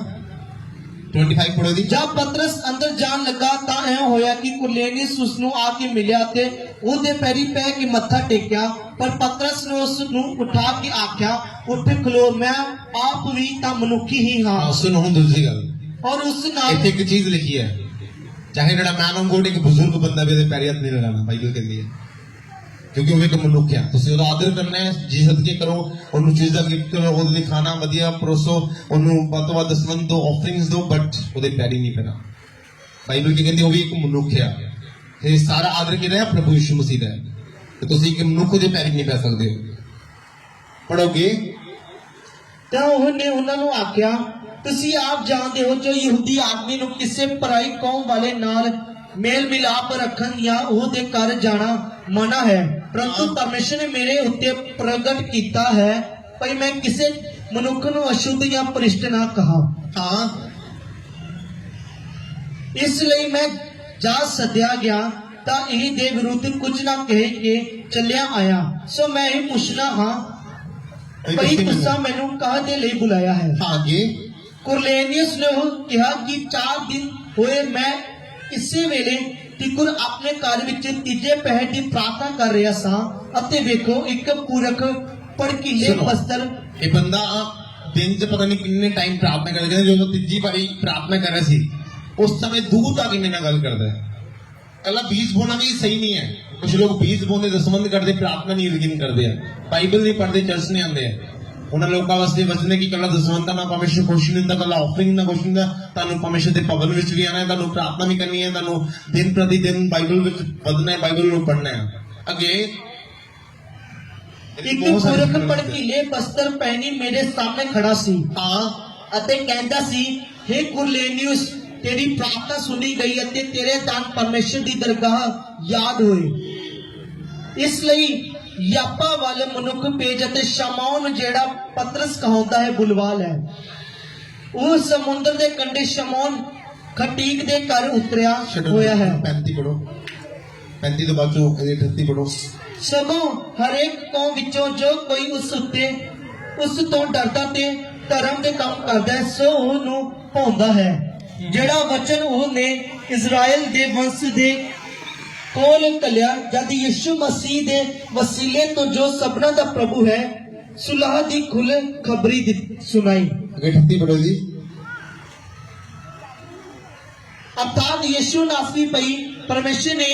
25 पढ़ो दी। जब पतरस अंदर जान लगा तां ऐ होया कि कुरनेलियुस उस नूं आके मिलिया ते ਉਹਦੇ ਪੈਰੀ ਪੈ ਕੇ ਮੱਥਾ ਟੇਕਿਆ, ਪਰ ਪਤਰਸ ਨੇ ਉਸ ਨੂੰ ਉਠਾ ਕੇ ਆਖਿਆ, ਉੱਠ ਖਲੋ, ਮੈਂ ਆਪ ਵੀ ਤਾਂ ਮਨੁੱਖੀ ਹੀ ਹਾਂ। हाँ, सुनो हुण दूसरी गल, और उस नाल ਇੱਥੇ ਇੱਕ ਚੀਜ਼ ਲਿਖੀ ਹੈ, ਚਾਹੇ ਜਿਹੜਾ ਮੈਨ ਆਨ ਗੋਡ ਇੱਕ ਬਜ਼ੁਰਗ ਬੰਦਾ ਵੀ ਉਹਦੇ ਪੈਰੀ ਹੱਥ ਨਹੀਂ ਲਗਾਉਣਾ। ਬਾਈਬਲ ਕਹਿੰਦੀ ਹੈ ਕਿਉਂਕਿ ਉਹ ਇੱਕ ਮਨੁੱਖ ਹੈ, ਤੁਸੀਂ ਉਹਦਾ ਆਦਰ ਕਰਨਾ ਹੈ, ਜੀ ਸਦਕੇ ਕਰੋ, ਉਹਨੂੰ ਚੀਜ਼ਾਂ ਗਿਫਟ ਕਰੋ, ਉਹਦੇ ਲਈ ਖਾਣਾ ਵਧੀਆ ਪਰੋਸੋ, ਉਹਨੂੰ ਵੱਧ ਤੋਂ ਵੱਧ ਦਸਵੰਧ ਦਿਓ, ਆਫਰਿੰਗਸ ਦਿਓ, ਬਟ ਉਹਦੇ ਪੈਰੀ ਨਹੀਂ ਪੈਣਾ। ਬਾਈਬਲ ਕੀ ਕਹਿੰਦੀ, ਉਹ ਵੀ ਇੱਕ ਮਨੁੱਖ ਹੈ ਤੇ ਸਾਰਾ ਆਦਰ ਕਿਹਦਾ ਹੈ? ਪ੍ਰਭੂ ਯਿਸੂ ਮਸੀਹ ਦਾ ਹੈ, ਤੇ ਤੁਸੀਂ ਇੱਕ ਮਨੁੱਖ ਦੇ ਪੈਰੀ ਨਹੀਂ ਪੈ ਸਕਦੇ ਹੋ। ਪੜੋਗੇ ਤਾਂ ਉਹਨੇ ਉਹਨਾਂ ਨੂੰ ਆਖਿਆ, ਤੁਸੀਂ ਆਪ ਜਾਣਦੇ ਹੋ ਜੋ ਯਹੂਦੀ ਆਦਮੀ ਨੂੰ ਕਿਸੇ ਪਰਾਈ ਕੌਮ ਵਾਲੇ ਨਾਲ ਮੇਲ ਮਿਲਾਪ ਰੱਖਣ ਜਾਂ ਉਹਦੇ ਘਰ ਜਾਣਾ ਮਨਾ ਹੈ, ਪਰੰਤੂ ਪਰਮੇਸ਼ਰ ਨੇ ਮੇਰੇ ਉੱਤੇ ਪ੍ਰਗਟ ਕੀਤਾ ਹੈ ਭਈ ਮੈਂ ਕਿਸੇ ਮਨੁੱਖ ਨੂੰ ਅਸ਼ੁੱਧ ਜਾਂ ਭ੍ਰਿਸ਼ਟ ਨਾ ਕਹਾ। ਹਾਂ, ਇਸ ਲਈ ਮੈਂ ਜਾ ਸੱਦਿਆ ਗਿਆ ਤਾਂ ਇਹ ਦੇ ਵਿਰੁੱਧ ਕੁਝ ਨਾ ਕਹਿ ਕੇ ਚੱਲਿਆ ਆਇਆ। ਸੋ ਮੈਂ ਇਹ ਪੁੱਛਣਾ ਹਾਂ ਭਈ ਤੁਸੀਂ ਮੈਨੂੰ ਕਾਹਦੇ ਲਈ ਬੁਲਾਇਆ ਹੈ। आगे ਕੁਰਨੇਲਿयुस ਨੇ ਉਹ ਕਿਹਾ ਕਿ 4 ਦਿਨ ਹੋਏ ਮੈਂ ਇਸੇ ਵੇਲੇ ਤਿਕੁਰ ਆਪਣੇ ਘਰ ਵਿੱਚ ਤੀਜੇ ਪਹਿਰ ਦੀ ਪ੍ਰਾਰਥਨਾ ਕਰ ਰਿਹਾ ਸਾਂ ਅਤੇ ਵੇਖੋ ਇੱਕ ਪੁਰਖ ਭੜਕੀਲੇ ਸੁਣੋ। ਬਸਤਰ ਇਹ ਬੰਦਾ ਦਿਨ ਚ ਪਤਾ ਨਹੀਂ ਕਿੰਨੇ ਟਾਈਮ ਪ੍ਰਾਰਥਨਾ ਕਰਦਾ, ਕਹਿੰਦੇ ਜਦੋਂ ਤੀਜੀ ਵਾਰੀ ਪ੍ਰਾਰਥਨਾ ਕਰ ਰਿਹਾ ਸੀ ਉਸ ਸਮੇਂ ਦੂਤ ਆ ਕੇ ਮੇਰੇ ਨਾਲ ਗੱਲ ਕਰਦਾ ਹੈ। ਕੱਲਾ ਬੀਜ ਬੋਣਾ ਵੀ ਸਹੀ ਨਹੀਂ ਹੈ, ਕੁਝ ਲੋਕ ਬੀਜ ਬੋਂਦੇ ਦਸਵੰਧ ਕਰਦੇ, ਪ੍ਰਾਰਥਨਾ ਨਹੀਂ ਯਕੀਨ ਕਰਦੇ ਆ, ਬਾਈਬਲ ਨਹੀਂ ਪੜ੍ਹਦੇ, ਚਰਚ ਨਹੀਂ ਆਉਂਦੇ ਆ। ਉਹਨਾਂ ਲੋਕਾਂ ਵਾਸਤੇ ਵਚਨ ਹੈ ਕਿ ਕੱਲਾ ਦਸਵੰਧਾਂ ਨਾਲ ਪਰਮੇਸ਼ਰ ਖੁਸ਼ ਨਹੀਂ ਹੁੰਦਾ, ਕੱਲਾ ਆਫਰਿੰਗ ਨਾਲ ਖੁਸ਼ ਹੁੰਦਾ। ਤੁਹਾਨੂੰ ਪਰਮੇਸ਼ਰ ਦੇ ਭਵਨ ਵਿੱਚ ਵੀ ਆਉਣਾ ਹੈ, ਤੁਹਾਨੂੰ ਪ੍ਰਾਰਥਨਾ ਵੀ ਕਰਨੀ ਹੈ, ਤੁਹਾਨੂੰ ਦਿਨ ਪ੍ਰਤੀ ਦਿਨ ਬਾਈਬਲ ਵਿੱਚ ਵਧਣਾ ਹੈ, ਬਾਈਬਲ ਨੂੰ ਪੜ੍ਹਨਾ ਹੈ। ਅੱਗੇ ਇੱਕ ਪੁਰਖ ਭੜਕੀਲੇ ਬਸਤਰ ਪਹਿਨੀ ਮੇਰੇ ਸਾਹਮਣੇ ਖੜਾ ਸੀ ਅਤੇ ਕਹਿੰਦਾ ਸੀ, हे ਕੁਰਨੇਲਿयुस, तेरी प्रार्थना सुनी गई ਅਤੇ तेरे दान परमेश्वर ਦੀ ਦਰਗਾਹ ਯਾਦ ਹੋਏ। ਇਸ ਲਈ ਯਾਪਾ ਵਾਲੇ ਮਨੁੱਖ ਭੇਜ ਅਤੇ ਸ਼ਮੌਨ ਜਿਹੜਾ ਪਤਰਸ ਕਹਾਉਂਦਾ ਹੈ ਬੁਲਵਾ ਲੈ। ਉਹ ਸਮੁੰਦਰ ਦੇ ਕੰਢੇ ਸ਼ਮੌਨ ਖਟੀਕ ਦੇ ਘਰ ਉਤਰਿਆ ਹੋਇਆ ਹੈ। 35 ਪੜੋ, 35 ਤੋਂ ਬਾਅਦ ਚੋਂ 38 ਪੜੋ। ਸਗੋਂ ਹਰੇਕ ਕੌਮ ਵਿੱਚੋਂ ਜੋ ਕੋਈ ਉਸ ਤੋਂ ਡਰਦਾ ਤੇ ਧਰਮ ਦੇ ਕੰਮ ਕਰਦਾ ਹੈ ਸੋ ਉਹਨੂੰ ਭਾਉਂਦਾ ਹੈ। ਜਿਹੜਾ ਵਚਨ ਉਹਨੇ ਇਜ਼ਰਾਈਲ ਦੇ ਵੰਸ਼ ਦੇ ਕੋਲ ਕਲਿਆ ਜਦ ਯਿਸੂ ਮਸੀਹ ਦੇ ਵਸੀਲੇ ਤੋਂ ਜੋ ਸਭਨਾਂ ਦਾ ਪ੍ਰਭੂ ਹੈ ਸੁਲਾਹ ਦੀ ਖੁੱਲ ਖਬਰੀ ਸੁਣਾਈ। ਅੱਗੇ 38 ਪੜੋ ਜੀ। ਅਰਥਾਤ ਯਿਸੂ ਨਾਸਰੀ ਪਈ ਪਰਮੇਸ਼ਰ ਨੇ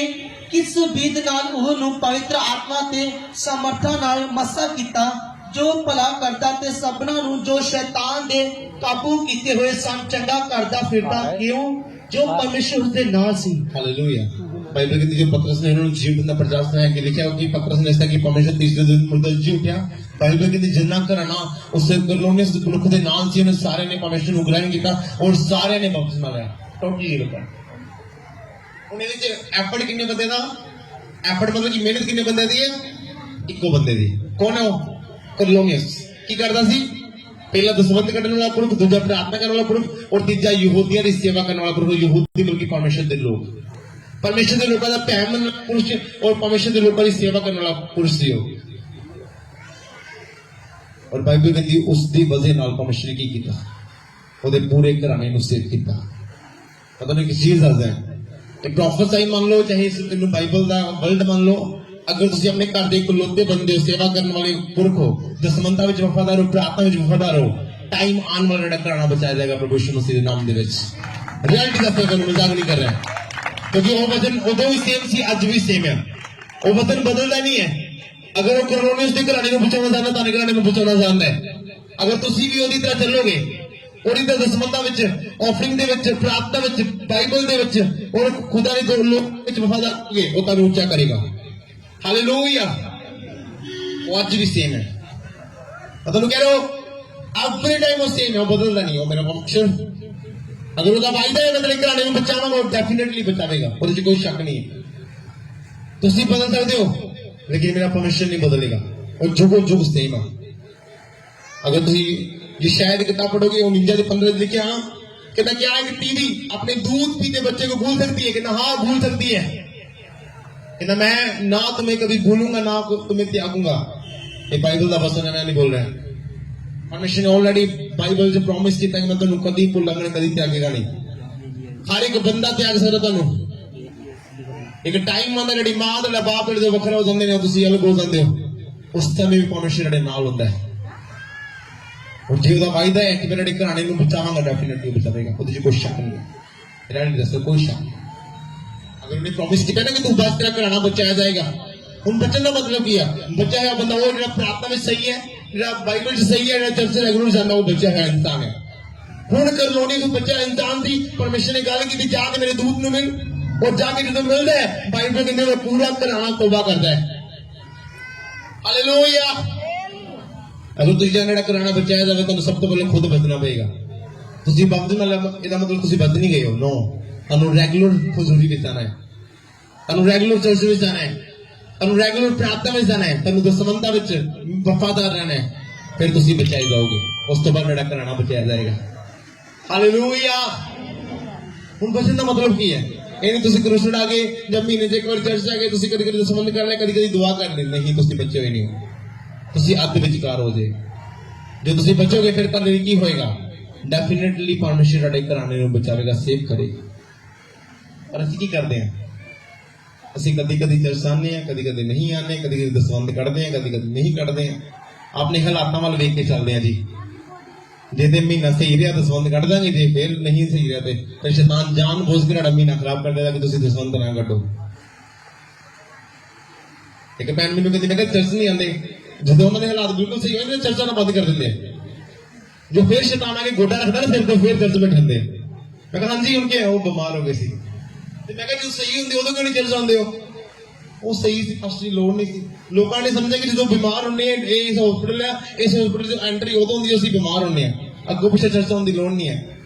ਕਿਸ ਵਿਧ ਨਾਲ ਉਹਨੂੰ ਪਵਿੱਤਰ ਆਤਮਾ ਤੇ ਸਮਰਥਾ ਨਾਲ ਮਸਾ ਕੀਤਾ, ਜੋ ਭਲਾ ਕਰਦਾ ਤੇ ਸਭਨਾਂ ਨੂੰ ਜੋ ਸ਼ੈਤਾਨ ਦੇ ਕਾਬੂ ਕੀਤੇ ਹੋਏ ਸਨ ਚੰਗਾ ਕਰਦਾ ਫਿਰਦਾ, ਕਿਉਂ ਜੋ ਪਰਮੇਸ਼ਰ ਉਸਦੇ ਨਾਲ ਸੀ। हालेलुया। बाइबल कहती जो पतरस ने इन्होंने जीव बंदा प्रचार सुनाया कि लिखा कि पतरस ने ऐसा कि परमेश्वर तीसरे दिन मुर्दा जी उठा। बाइबल कहती जिन्ना घराना उससे कुरनेलियुस मनुख दे नाल सी, उन्हें सारे ने परमेश्वर ਨੂੰ ਗ੍ਰਹਿਣ ਕੀਤਾ और सारे ने बपतिस्मा लिया। टोटली लोग ਹੁਣ ਇਹਦੇ ਚ ਐਫਰਟ ਕਿੰਨੇ ਬੰਦੇ ਦਾ? ਐਫਰਟ ਮਤਲਬ ਕਿ ਮਿਹਨਤ ਕਿੰਨੇ ਬੰਦੇ ਦੀ ਹੈ? ਇੱਕੋ ਬੰਦੇ ਦੀ। ਕੌਣ ਹੈ ਉਹ? ਕਰਲੋਨੀਅਸ ਕੀ ਕਰਦਾ ਸੀ? ਪਹਿਲਾ ਦਸਵੰਧ ਕੱਢਣ ਵਾਲਾ ਪੁਰਖ, ਦੂਜਾ ਪ੍ਰਾਰਥਨਾ ਕਰਨ ਵਾਲਾ ਪੁਰਖ ਔਰ ਤੀਜਾ ਯਹੂਦੀਆਂ ਦੀ ਸੇਵਾ ਕਰਨ ਵਾਲਾ ਪੁਰਖ। ਯਹੂਦੀ ਬਲਕਿ ਪਰਮੇਸ਼ਰ ਦੇ ਲੋਕ, ਪਰਮੇਸ਼ਰ ਦੇ ਲੋਕਾਂ ਦਾ ਭੈਣ ਮੰਨਣ ਵਾਲਾ ਪੁਰਸ਼ ਔਰ ਪਰਮੇਸ਼ਰ ਦੇ ਲੋਕਾਂ ਦੀ ਸੇਵਾ ਕਰਨ ਵਾਲਾ ਪੁਰਸ਼ ਸੀ ਉਹ। ਔਰ ਬਾਈਬਲ ਕਹਿੰਦੀ ਉਸ ਦੀ ਵਜ੍ਹਾ ਨਾਲ ਪਰਮੇਸ਼ਰ ਨੇ ਕੀ ਕੀਤਾ? ਉਹਦੇ ਪੂਰੇ ਘਰਾਣੇ ਨੂੰ ਸੇਵ ਕੀਤਾ। ਪਤਾ ਨਹੀਂ ਕਿਸ ਚੀਜ਼ ਦੱਸਦਾ ਹੈ, ਪ੍ਰੋਫੈਸਾਈ ਮੰਨ ਲਓ ਚਾਹੇ ਤੈਨੂੰ ਬਾਈਬਲ ਦਾ ਵਰਲਡ ਮੰਨ ਲਓ। ਅਗਰ ਤੁਸੀਂ ਆਪਣੇ ਘਰ ਦੇ ਇਕਲੌਤੇ ਬੰਦੇ ਹੋ, ਸੇਵਾ ਕਰਨ ਵਾਲੇ ਪੁਰਖ ਹੋ, ਦਸਮੰਤਾਂ ਵਿੱਚ ਵਫਾਦਾਰ ਹੋ, ਪ੍ਰਾਰਥਨਾ ਵਿੱਚ ਵਫਾਦਾਰ ਹੋ, ਟਾਈਮ ਆਉਣ ਵਾਲਾ ਜਿਹੜਾ ਘਰਾਣਾ ਬਚਾਇਆ ਜਾਏਗਾ ਪ੍ਰਭੂ ਯਿਸੂ ਮਸੀਹ ਦੇ ਨਾਮ ਦੇ ਵਿੱਚ। ਰਿਐਲਿਟੀ ਦੱਸਦਾ ਤੁਹਾਨੂੰ, ਮਜ਼ਾਕ ਨਹੀਂ ਕਰ ਰਿਹਾ, ਕਿਉਂਕਿ ਉਹ ਵਚਨ ਉਦੋਂ ਵੀ ਸੇਮ ਸੀ, ਅੱਜ ਵੀ ਸੇਮ ਹੈ। ਉਹ ਵਚਨ ਬਦਲਦਾ ਨਹੀਂ ਹੈ। ਅਗਰ ਉਹ ਕਰੋਨੀਅਸ ਦੇ ਘਰਾਣੇ ਨੂੰ ਬਚਾਉਣਾ ਚਾਹੁੰਦਾ, ਤੁਹਾਡੇ ਘਰਾਣੇ ਨੂੰ ਬਚਾਉਣਾ ਚਾਹੁੰਦਾ ਹੈ। ਅਗਰ ਤੁਸੀਂ ਵੀ ਉਹਦੀ ਤਰ੍ਹਾਂ ਚੱਲੋਗੇ, ਉਹਦੀ ਤਾਂ ਦਸਮੰਤਾਂ ਵਿੱਚ, ਆਫਰਿੰਗ ਦੇ ਵਿੱਚ, ਪ੍ਰਾਰਥਨਾ ਵਿੱਚ, ਬਾਈਬਲ ਦੇ ਵਿੱਚ ਔਰ ਖੁਦਾ ਦੇ ਲੋਕ ਵਿੱਚ ਵਫਾਦਾਰ ਹੋਗੇ, ਉਹ ਤੁਹਾਨੂੰ ਉੱਚਾ ਕਰੇਗਾ। ਹਾਲੇਲੂਇਆ। ਉਹ ਅੱਜ ਵੀ ਸੇਮ ਹੈ। ਤੁਹਾਨੂੰ ਕਹਿ ਰਹੇ ਹੋ ਐਵਰੀ ਟਾਈਮ ਉਹ ਸੇਮ ਹੈ, ਉਹ ਬਦਲਦਾ ਨਹੀਂ। ਉਹ ਮੇਰਾ ਪਰਮੇਸ਼ਰ ਅਗਰ ਉਹਦਾ ਵਾਅਦਾ ਹੈ ਮੈਂ ਘਰਾਣੇ ਨੂੰ ਬਚਾਵਾਂਗਾ, ਉਹ ਡੈਫੀਨੇਟਲੀ ਬਚਾਵੇਗਾ, ਉਹਦੇ 'ਚ ਕੋਈ ਸ਼ੱਕ ਨਹੀਂ ਹੈ। ਤੁਸੀਂ ਬਦਲ ਸਕਦੇ ਹੋ ਲੇਕਿਨ ਮੇਰਾ ਪਰਮੇਸ਼ਰ ਨਹੀਂ ਬਦਲੇਗਾ, ਉਹ ਜੁਗੋ ਜੁਗ ਸੇਮ ਹੈ। ਅਗਰ ਤੁਸੀਂ ये शायद किताब पढ़ोगे, वो 15 लिखे हाँ कहना क्या है कि टीवी अपने दूध पीते बच्चे को भूल सकती है, कहना हाँ भूल सकती है, कहना मैं ना तुम्हें कभी भूलूंगा ना तुम्हें त्यागूंगा। ये बाइबल का वचन है, मैं नहीं बोल रहा। परमेश्वर ने ऑलरेडी बाइबल से प्रॉमिस किया कि मैं तुम कभी भूलांगा कभी त्यागेगा नहीं। हर एक बंदा त्याग सकता तुम। एक टाइम आता जी मां तो बाप जो वखरा हो जाते हैं, तुम अलग हो जाते हो, उस समय भी परमेश्वर नाल होता है। और जो ਉਹਦਾ ਵਾਅਦਾ ਹੈ ਕਿ ਮੇਰੇ ਘਰਾਣੇ ਨੂੰ ਬਚਾਵਾਂਗਾ, ਡੈਫੀਨਿਟਲੀ ਬਚਾਵੇਗਾ, ਉਹਦੇ 'ਚ ਕੋਈ ਸ਼ੱਕ ਨਹੀਂ ਹੈ। ਰਹਿਣ ਦੱਸੋ ਕੋਈ ਸ਼ੱਕ ਨਹੀਂ। ਅਗਰ ਉਹਨੇ ਪ੍ਰੋਮਿਸ ਕੀਤਾ ਨਾ ਕਿ ਤੂੰ ਬਸ ਤੇਰਾ ਘਰਾਣਾ ਬਚਾਇਆ ਜਾਏਗਾ, ਹੁਣ ਬਚਣ ਦਾ ਮਤਲਬ ਕੀ ਹੈ? ਬਚਿਆ ਹੋਇਆ ਬੰਦਾ ਉਹ ਜਿਹੜਾ ਪ੍ਰਾਰਥਨਾ ਵਿੱਚ ਸਹੀ ਹੈ, ਜਿਹੜਾ ਬਾਈਬਲ 'ਚ ਸਹੀ ਹੈ, ਜਿਹੜਾ ਚਰਚ ਰੈਗੂਲਰ ਜਾਂਦਾ, ਉਹ ਬਚਿਆ ਹੋਇਆ ਇਨਸਾਨ ਹੈ। ਹੁਣ ਕਰਲੋਨੀ ਨੂੰ ਬਚਿਆ ਇਨਸਾਨ ਦੀ ਪਰਮੇਸ਼ਰ ਨੇ ਗੱਲ ਕੀਤੀ ਜਾ ਕੇ ਮੇਰੇ ਦੂਤ ਨੂੰ ਮਿਲ, ਔਰ ਜਾ ਕੇ ਜਦੋਂ ਮਿਲਦਾ ਹੈ ਬਾਈਬਲ ਕਹਿੰਦੇ ਉਹ ਪੂਰਾ ਘਰਾਣਾ ਤੋਬਾ ਕਰਦਾ ਹੈ। ਹਾਲੇਲੂਇਆ। अगर तुझे ਜਿਹੜਾ ਘਰਾਣਾ ਬਚਾਇਆ ਜਾਵੇ ਤੁਹਾਨੂੰ ਸਭ ਤੋਂ ਪਹਿਲਾਂ ਖੁਦ ਬਚਣਾ ਪਏਗਾ। ਤੁਸੀਂ ਬਪਤਿਸਮ ਨਾਲ ਇਹਦਾ ਮਤਲਬ ਤੁਸੀਂ ਬਚ ਨਹੀਂ ਗਏ ਹੋ, ਨੋ। ਤੁਹਾਨੂੰ ਰੈਗੂਲਰ ਹਜ਼ੂਰੀ ਵਿੱਚ ਜਾਣਾ ਹੈ, ਤੁਹਾਨੂੰ ਰੈਗੂਲਰ ਚਰਚ ਵਿੱਚ ਜਾਣਾ ਹੈ, ਤੁਹਾਨੂੰ ਰੈਗੂਲਰ ਪ੍ਰਾਰਥਨਾ ਵਿੱਚ ਜਾਣਾ ਹੈ, ਤੁਹਾਨੂੰ ਦਸਮੰਤਾਂ ਵਿੱਚ ਵਫਾਦਾਰ ਰਹਿਣਾ ਹੈ, ਫਿਰ ਤੁਸੀਂ ਬਚਾਏ ਜਾਓਗੇ। ਉਸ ਤੋਂ ਬਾਅਦ ਜਿਹੜਾ ਘਰਾਣਾ ਬਚਾਇਆ ਜਾਏਗਾ। ਹਾਲੇਲੂਇਆ। ਹੁਣ ਬਚਣ ਦਾ ਮਤਲਬ ਕੀ ਹੈ? ਇਹ ਨਹੀਂ ਤੁਸੀਂ ਕ੍ਰਿਸਚਨ ਆ ਗਏ ਜਾਂ ਮਹੀਨੇ 'ਚ ਇੱਕ ਵਾਰ ਚਰਚ ਆ ਗਏ, ਤੁਸੀਂ ਕਦੀ ਕਦੀ ਦਸਮੰਤ ਕਰ ਲਿਆ, ਕਦੀ ਕਦੀ ਦੁਆ ਕਰ ਲਈ, ਨਹੀਂ ਤੁਸੀਂ ਬਚੇ ਹੋਏ ਨਹੀਂ ਹੋ। ਤੁਸੀਂ ਅੱਧ ਵਿਚਕਾਰ ਹੋ ਜੇ। ਜੇ ਤੁਸੀਂ ਬਚੋਗੇ ਫਿਰ ਤਾਂ ਕੀ ਹੋਏਗਾ? ਡੈਫੀਨਿਟਲੀ ਪਰਮੇਸ਼ਰ ਤੁਹਾਡੇ ਘਰਾਣੇ ਨੂੰ ਬਚਾਵੇਗਾ, ਸੇਵ ਕਰੇਗਾ। ਪਰ ਅਸੀਂ ਕੀ ਕਰਦੇ ਹਾਂ? ਅਸੀਂ ਕਦੀ ਕਦੀ ਚਰਚ ਆਉਂਦੇ ਹਾਂ, ਕਦੀ ਕਦੀ ਨਹੀਂ ਆਉਂਦੇ, ਕਦੀ ਕਦੀ ਦਸਵੰਧ ਕੱਢਦੇ ਹਾਂ, ਕਦੀ ਕਦੀ ਨਹੀਂ ਕੱਢਦੇ ਹਾਂ। ਆਪਣੇ ਹਾਲਾਤਾਂ ਵੱਲ ਵੇਖ ਕੇ ਚੱਲਦੇ ਹਾਂ ਜੀ। ਜੇ ਤੇ ਮਹੀਨਾ ਸਹੀ ਰਿਹਾ ਦਸਵੰਧ ਕੱਢ ਦਾਂਗੇ, ਜੇ ਫਿਰ ਨਹੀਂ ਸਹੀ ਰਿਹਾ ਤੇ ਸ਼ੈਤਾਨ ਜਾਨ ਬੁੱਝ ਕੇ ਤੁਹਾਡਾ ਮਹੀਨਾ ਖਰਾਬ ਕਰ ਦੇਗਾ ਕਿ ਤੁਸੀਂ ਦਸਵੰਧ ਨਾ ਕੱਢੋ। ਇੱਕ ਭੈਣ ਮੈਨੂੰ ਕਹਿੰਦੀ ਮੈਂ ਕਿਹਾ ਚਰਚ ਨਹੀਂ ਆਉਂਦੇ, ਜਦੋਂ ਉਹਨਾਂ ਦੇ ਹਾਲਾਤ ਬਿਲਕੁਲ ਸਹੀ ਹੋਏ ਚਰਚਾ ਨਾ ਬੰਦ ਕਰ ਦਿੰਦੇ ਆ। ਜੋ ਫਿਰ ਸ਼ੈਤਾਨ ਆ ਕੇ ਗੋਡਾ ਰੱਖਦਾ ਨਾ ਸਿਰ ਤੇ, ਫਿਰ ਚਰਚ ਬੈਠਾਂਦੇ। ਮੈਂ ਕਿਹਾ ਹਾਂਜੀ ਹੁਣ ਕੀ ਉਹ ਬਿਮਾਰ ਹੋ ਗਏ ਸੀ। ਤੇ ਮੈਂ ਕਿਹਾ ਜਦੋਂ ਸਹੀ ਹੁੰਦੇ ਉਦੋਂ ਕਿਉਂ ਨਹੀਂ ਚਰਚ ਆਉਂਦੇ ਹੋ? ਉਹ ਸਹੀ ਸੀ, ਫਸਟ ਦੀ ਲੋੜ ਨਹੀਂ ਸੀ। ਲੋਕਾਂ ਨੇ ਸਮਝਿਆ ਕਿ ਜਦੋਂ ਬਿਮਾਰ ਹੁੰਦੇ ਆ, ਇਸ ਹਸਪੀਟਲ ਆ, ਇਸ ਹਸਪੀਟਲ 'ਚ ਐਂਟਰੀ ਉਦੋਂ ਹੁੰਦੀ ਅਸੀਂ ਬਿਮਾਰ ਹੁੰਦੇ ਆ, ਅੱਗੋਂ ਪਿੱਛੇ ਚਰਚ ਆਉਣ ਦੀ ਲੋੜ ਨਹੀਂ ਹੈ।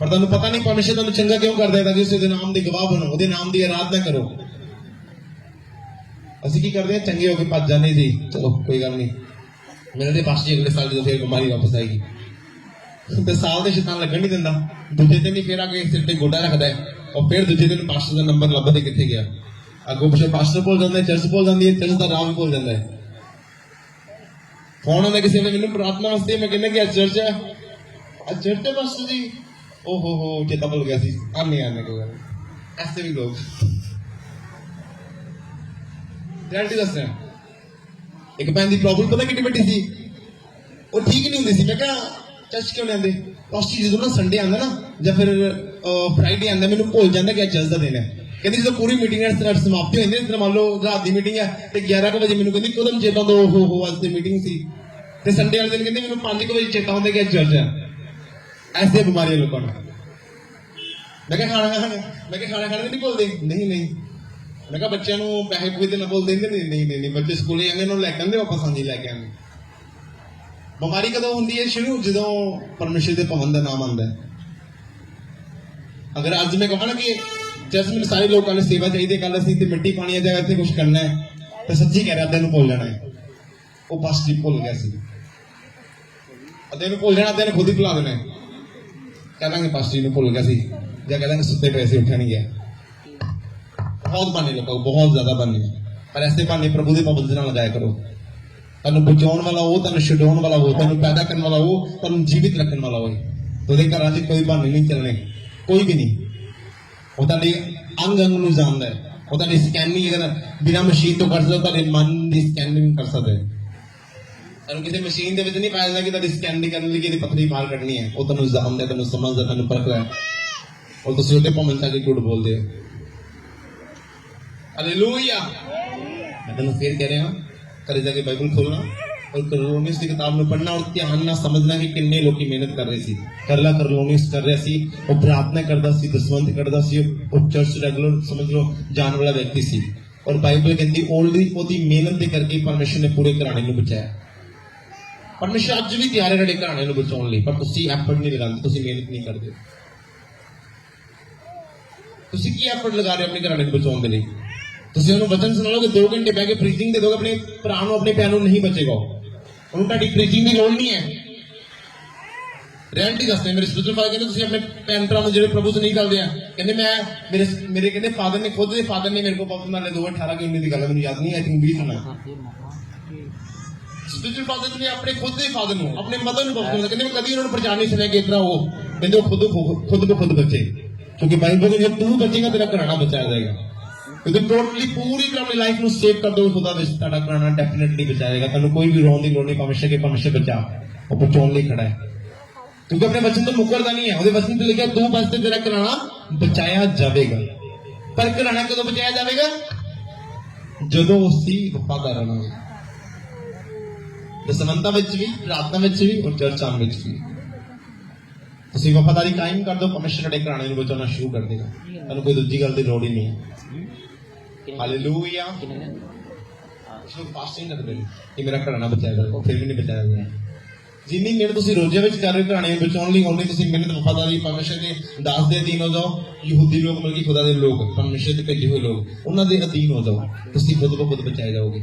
ਪਰ ਤੁਹਾਨੂੰ ਪਤਾ ਨਹੀਂ ਪਰਮੇਸ਼ਰ ਤੁਹਾਨੂੰ ਚੰਗਾ ਕਿਉਂ ਕਰਦਾ, ਤਾਂ ਕਿ ਉਸਦੇ ਨਾਮ ਦੇ ਗਵਾਹ ਬਣੋ, ਉਹਦੇ ਨਾਮ ਦੀ ਆਰਾਧਨਾ ਕਰੋ। ਅਸੀਂ ਕੀ ਕਰਦੇ ਹਾਂ? ਚੰਗੇ ਹੋ ਕੇ ਭੱਜ ਜਾਂਦੇ ਸੀ, ਚਲੋ ਕੋਈ ਗੱਲ ਨਹੀਂ, ਮੇਰੇ ਦੇ ਪਾਸ ਜੀ ਅਗਲੇ ਸਾਲ ਜਦੋਂ ਫਿਰ ਬਿਮਾਰੀ ਵਾਪਸ ਆਏਗੀ। ਤੇ ਸਾਲ ਦੇ ਸ਼ੈਤਾਨ ਲੱਗਣ ਨਹੀਂ ਦਿੰਦਾ। ਦੂਜੇ ਦਿਨ ਹੀ ਫਿਰ ਆ ਕੇ ਸਿਰ ਤੇ ਗੋਡਾ ਰੱਖਦਾ ਹੈ, ਔਰ ਫਿਰ ਦੂਜੇ ਦਿਨ ਪਾਸਟਰ ਦਾ ਨੰਬਰ ਲੱਭਦੇ ਕਿੱਥੇ ਗਿਆ। ਅੱਗੋਂ ਪਿੱਛੇ ਪਾਸਟਰ ਭੁੱਲ ਜਾਂਦਾ, ਚਰਚ ਭੁੱਲ ਜਾਂਦੀ ਹੈ, ਚਰਚ ਦਾ ਰਾਹ ਵੀ ਭੁੱਲ ਜਾਂਦਾ ਹੈ। ਫੋਨ ਆਉਂਦਾ ਕਿਸੇ ਵੇਲੇ ਮੈਨੂੰ ਪ੍ਰਾਰਥਨਾ ਵਾਸਤੇ, ਮੈਂ ਕਹਿੰਦਾ ਕਿ ਅੱਜ ਚਰਚ ਹੈ, ਅੱਜ ਚਰਚ ਹੈ ਪਾਸਟਰ ਜੀ, ਓ ਹੋ ਚੇਤਾ ਭੁੱਲ ਗਿਆ ਸੀ, ਆਨੇ ਕੋਈ ਗੱਲ। ਐਸੇ ਵੀ ਲੋਕ ਰਿਐਲਿਟੀ ਦੱਸ ਰਿਹਾ। ਇੱਕ ਭੈਣ ਦੀ ਪ੍ਰੋਬਲਮ ਪਤਾ ਕਿੰਨੀ ਵੱਡੀ ਸੀ, ਉਹ ਠੀਕ ਨਹੀਂ ਹੁੰਦੀ ਸੀ। ਮੈਂ ਕਿਹਾ ਚਰਚ ਕਿਉਂ ਨਹੀਂ ਆਉਂਦੇ? ਪਾਸਟਰ ਜਦੋਂ ਨਾ ਸੰਡੇ ਆਉਂਦਾ ਨਾ ਜਾਂ ਫਿਰ ਫਰਾਈਡੇ ਆਉਂਦਾ, ਮੈਨੂੰ ਭੁੱਲ ਜਾਂਦਾ ਕਿ ਅੱਜ ਚਰਚ ਦਾ ਦਿਨ ਹੈ। ਕਹਿੰਦੀ ਜਦੋਂ ਪੂਰੀ ਮੀਟਿੰਗ ਸਮਾਪਤੀ ਹੋ ਜਾਂਦੀ, ਜਿੱਦਾਂ ਮੰਨ ਲਓ ਰਾਤ ਦੀ ਮੀਟਿੰਗ ਹੈ ਤੇ 11 ਵਜੇ ਮੈਨੂੰ ਕਹਿੰਦੀ ਕਦਮ ਚੇਤਾ ਹੁੰਦਾ, ਓ ਅੱਜ ਦੀ ਮੀਟਿੰਗ ਸੀ। ਤੇ ਸੰਡੇ ਵਾਲੇ ਦਿਨ ਕਹਿੰਦੀ ਮੈਨੂੰ 5 ਵਜੇ ਚੇਤਾ ਹੁੰਦਾ ਕਿ ਅੱਜ ਚਰਚ ਹੈ। ਐਸੇ ਬਿਮਾਰੀਆਂ ਲੋਕਾਂ ਨੂੰ। ਮੈਂ ਕਿਹਾ ਖਾਣਾ ਖਾਣੇ ਨਹੀਂ ਭੁੱਲਦੇ? ਨਹੀਂ। ਮੈਂ ਕਿਹਾ ਬੱਚਿਆਂ ਨੂੰ ਪੈਸੇ ਪੂਏ ਤੇ ਨਾ ਬੋਲ ਦਿੰਦੇ? ਨਹੀਂ। ਬੱਚੇ ਸਕੂਲੇ ਜਾਂਦੇ ਉਹਨਾਂ ਨੂੰ ਲੈ ਕੇ ਆਉਂਦੇ, ਵਾਪਸ ਆਉਂਦੇ ਲੈ ਕੇ ਆਉਂਦੇ। ਬਿਮਾਰੀ ਕਦੋਂ ਹੁੰਦੀ ਹੈ ਸ਼ੁਰੂ? ਜਦੋਂ ਪਰਮੇਸ਼ਰ ਦੇ ਭਵਨ ਦਾ ਨਾਮ ਆਉਂਦਾ ਹੈ। ਅਗਰ ਅੱਜ ਮੈਂ ਕਹਾਂ ਨਾ ਕਿ ਚਰਚ ਮੈਨੂੰ ਸਾਰੇ ਲੋਕਾਂ ਨੂੰ ਸੇਵਾ ਚਾਹੀਦੀ, ਕੱਲ ਅਸੀਂ ਤੇ ਮਿੱਟੀ ਪਾਣੀ ਆ ਜਾਏਗਾ, ਇੱਥੇ ਕੁਝ ਕਰਨਾ ਹੈ, ਤਾਂ ਸੱਚੀ ਕਹਿ ਰਿਹਾ ਅੱਧੇ ਨੂੰ ਭੁੱਲ ਜਾਣਾ ਹੈ। ਉਹ ਬਸ ਜੀ ਭੁੱਲ ਗਿਆ ਸੀ। ਅੱਧੇ ਨੂੰ ਭੁੱਲ ਜਾਣਾ, ਅੱਧੇ ਨੂੰ ਖੁਦ ਹੀ ਭੁਲਾ ਦੇਣਾ। ਕਹਾਂਗੇ ਪਾਸਟਰ ਜੀ ਨੂੰ ਭੁੱਲ ਗਿਆ ਸੀ, ਜਾਂ ਕਹਾਂਗੇ ਸੁੱਤੇ ਪਏ ਸੀ ਉੱਠਿਆ ਨਹੀਂ ਗਿਆ। ਬਹੁਤ ਬਹਾਨੇ ਲੋਕਾਂ ਕੋਲ, ਬਹੁਤ ਜ਼ਿਆਦਾ ਬਹਾਨੇ। ਪਰ ਐਸੇ ਬਹਾਨੇ ਪ੍ਰਭੂ ਦੇ ਪਾਬੰਦ ਨਾਲ ਲਗਾਇਆ ਕਰੋ। ਤੁਹਾਨੂੰ ਬਚਾਉਣ ਵਾਲਾ ਉਹ, ਤੁਹਾਨੂੰ ਛਡਾਉਣ ਵਾਲਾ ਉਹ, ਤੁਹਾਨੂੰ ਪੈਦਾ ਕਰਨ ਵਾਲਾ ਉਹ, ਤੁਹਾਨੂੰ ਜੀਵਿਤ ਰੱਖਣ ਵਾਲਾ ਉਹ। ਤੁਹਾਡੇ ਘਰਾਂ 'ਚ ਕੋਈ ਬਹਾਨੇ ਨਹੀਂ ਚੱਲਣੇ, ਕੋਈ ਵੀ ਨਹੀਂ। ਉਹ ਤੁਹਾਡੇ ਅੰਗ ਅੰਗ ਨੂੰ ਜਾਣਦਾ ਹੈ। ਉਹ ਤੁਹਾਡੀ ਸਕੈਨਿੰਗ ਅਗਰ ਬਿਨਾਂ ਮਸ਼ੀਨ ਤੋਂ ਕਰ ਸਕਦਾ, ਤੁਹਾਡੇ ਮਨ ਦੀ ਸਕੈਨਿੰਗ ਕਰ ਸਕਦਾ ਹੈ। ਤੁਹਾਨੂੰ ਕਿਸੇ ਮਸ਼ੀਨ ਦੇ ਵਿੱਚ ਨਹੀਂ ਪਾਇਆ ਜਾਂਦਾ ਕਿ ਤੁਹਾਡੀ ਸਕੈਨਿੰਗ ਕਰਨ ਲਈ ਕਿ ਇਹਦੀ ਪੱਥਰੀ ਬਾਹਰ ਕੱਢਣੀ ਹੈ। ਉਹ ਤੁਹਾਨੂੰ ਜਾਣਦਾ, ਤੁਹਾਨੂੰ ਸਮਝਦਾ, ਤੁਹਾਨੂੰ ਪਰਖਦਾ ਹੈ। ਔਰ ਤੁਸੀਂ ਉਹਦੇ ਭਾਵੇਂ ਜਾ ਕੇ ਝੂਠ ਬੋਲਦੇ ਹੋ। ਹਾਲੇਲੂਇਆ। मैं तेन फिर कह रहा घरे जाके बाइबल खोलना और करलोनिस की किताब में पढ़ना और ध्यान ना समझना कि किन्ने लोग मेहनत कर रहे सी। करला करलोनिस कर रहा सी, वो प्रार्थना करता सी, दसवंत करता सी, वो चर्च रेगुलर समझ लो जान वाला व्यक्ति सी। और बाइबल कहती ओनली ओदी मेहनत करके परमेश्वर ने पूरे घराने को बचाया। परमेश्वर अज भी तैयार है घराने को बचाने लिए, पर तुसी एफर्ट नहीं लगाते, तुसी मेहनत नहीं करते। तुसी की एफर्ट लगा रहे हो अपने घराने को बचाने के लिए? ਤੁਸੀਂ ਉਹਨੂੰ ਵਚਨ ਸੁਣਾ ਲੋਗੇ, 2 ਘੰਟੇ ਬਹਿ ਕੇ ਪ੍ਰੀਚਿੰਗ ਦੇ ਦੋਗੇ, ਆਪਣੇ ਭਰਾ ਨੂੰ ਆਪਣੇ ਭੈਣ ਨੂੰ ਨਹੀਂ ਬਚੇਗਾ। ਉਹਨੂੰ ਤੁਹਾਡੀ ਪ੍ਰੀਚਿੰਗ ਦੀ ਲੋੜ ਨਹੀਂ ਹੈ। ਰਿਐਲਿਟੀ ਦੱਸਦੇ ਮੇਰੇ ਸਪਿਰਚੁਅਲ ਫਾਦਰ ਕਹਿੰਦੇ ਤੁਸੀਂ ਆਪਣੇ ਭੈਣ ਭਰਾ ਨੂੰ ਜਿਹੜੇ ਪ੍ਰਭੂ ਤੋਂ ਨਹੀਂ ਕਰਦੇ ਆ, ਕਹਿੰਦੇ ਮੈਂ ਮੇਰੇ ਕਹਿੰਦੇ ਫਾਦਰ ਨੇ ਖੁਦ ਦੇ ਫਾਦਰ ਨੇ ਮੇਰੇ ਕੋਲ ਬਪਤਿਸਮਾ ਨਾਲੇ 2018 ਕਿ 19 ਦੀ ਗੱਲ ਮੈਨੂੰ ਯਾਦ ਨਹੀਂ, ਆਈ ਥਿੰਕ 20 ਸੁਣਾ। ਸਪਿਰਚੁਅਲ ਫਾਦਰ ਨੇ ਆਪਣੇ ਖੁਦ ਦੇ ਫਾਦਰ ਨੂੰ, ਆਪਣੇ ਮਦਰ ਨੂੰ ਬਪਤਿਸਮਾ ਕਹਿੰਦੇ ਮੈਂ ਕਦੀ ਉਹਨਾਂ ਨੂੰ ਪ੍ਰਚਾਰ ਨਹੀਂ ਸੁਣਿਆ ਕਿ ਇਤਨਾ ਉਹ ਕਹਿੰਦੇ ਉਹ ਖੁਦ ਬੱਚੇ, ਕਿਉਂਕਿ ਬਾਈਬਲ ਕਹਿੰਦੀ ਜਦ ਤੂੰ ਬਚੇਗਾ ਤੇਰਾ ਘਰਾਣਾ ਬਚਾਇਆ ਜਾਏਗਾ। टोटली पूरी अपनी लाइफ में सेव कर दो, खुदा कराना डेफिनेटली बचाएगा। तुम कोई भी रोने की लोड़ नहीं, परमेश्वर बचा और बचाने लिए खड़ा है, क्योंकि अपने वचन तो मुकरदा नहीं है। वो वचन तो लिखा तू बस तेरा कराना बचाया जाएगा। पर कराना कदों बचाया जाएगा? जदों उसकी वफादार रहना दसमंता विच भी, प्रार्थना विच भी और चर्चा विच भी। तुसीं वफादारी कायम कर दो, परमेश्वर तुहाडे घराणे नूं बचाउणा शुरू कर देगा। तुहानूं कोई दूजी गल दी लोड़ ही नहीं है। हालेलुया। फास्टिंग करते कि मेरा घराना बचाया जाए, फिर भी नहीं बचाया जाए। जिन्नी मेहनत तुसीं रोजे विच कर रहे हो घराणे बचाउण लई, उन्नी तुसीं मेहनत वफादारी परमेश्वर दे दास दे अधीन हो जाओ। यहूदी लोग मतलब कि खुदा दे लोग, परमेश्वर दे भेजे हुए लोग, उन्हां दे अधीन हो जाओ, तुसीं खुद ब खुद बचाए जाओगे।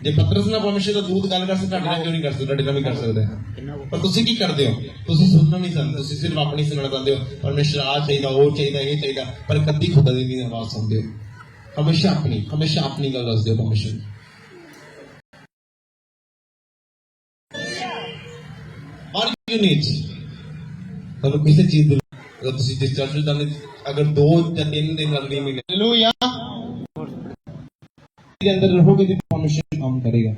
जे पतरस नाल परमेश्वर दा दूत गल कर सकदा, तुहाडे नाल क्यों नहीं कर सकदा? तुहाडे नाल भी कर सकदा है। पर तुसीं की करदे हो? तुसीं सुनना नहीं चाहते, तुसीं सिर्फ अपनी सुनना चाहते हो। परमेश्वर आ चाहिए, वो चाहिए, ये चाहिए, पर कदी खुदा दी नहीं आवाज सुनते हो। हमेशा अपनी गल दस दो परमेश्वर। और यू नीड तो किसी चीज अगर तुसीं जिस चर्च में जाने, अगर 2 या 3 दिन लगने महीने हालेलुया के अंदर रहोगे तो परमेश्वर काम करेगा।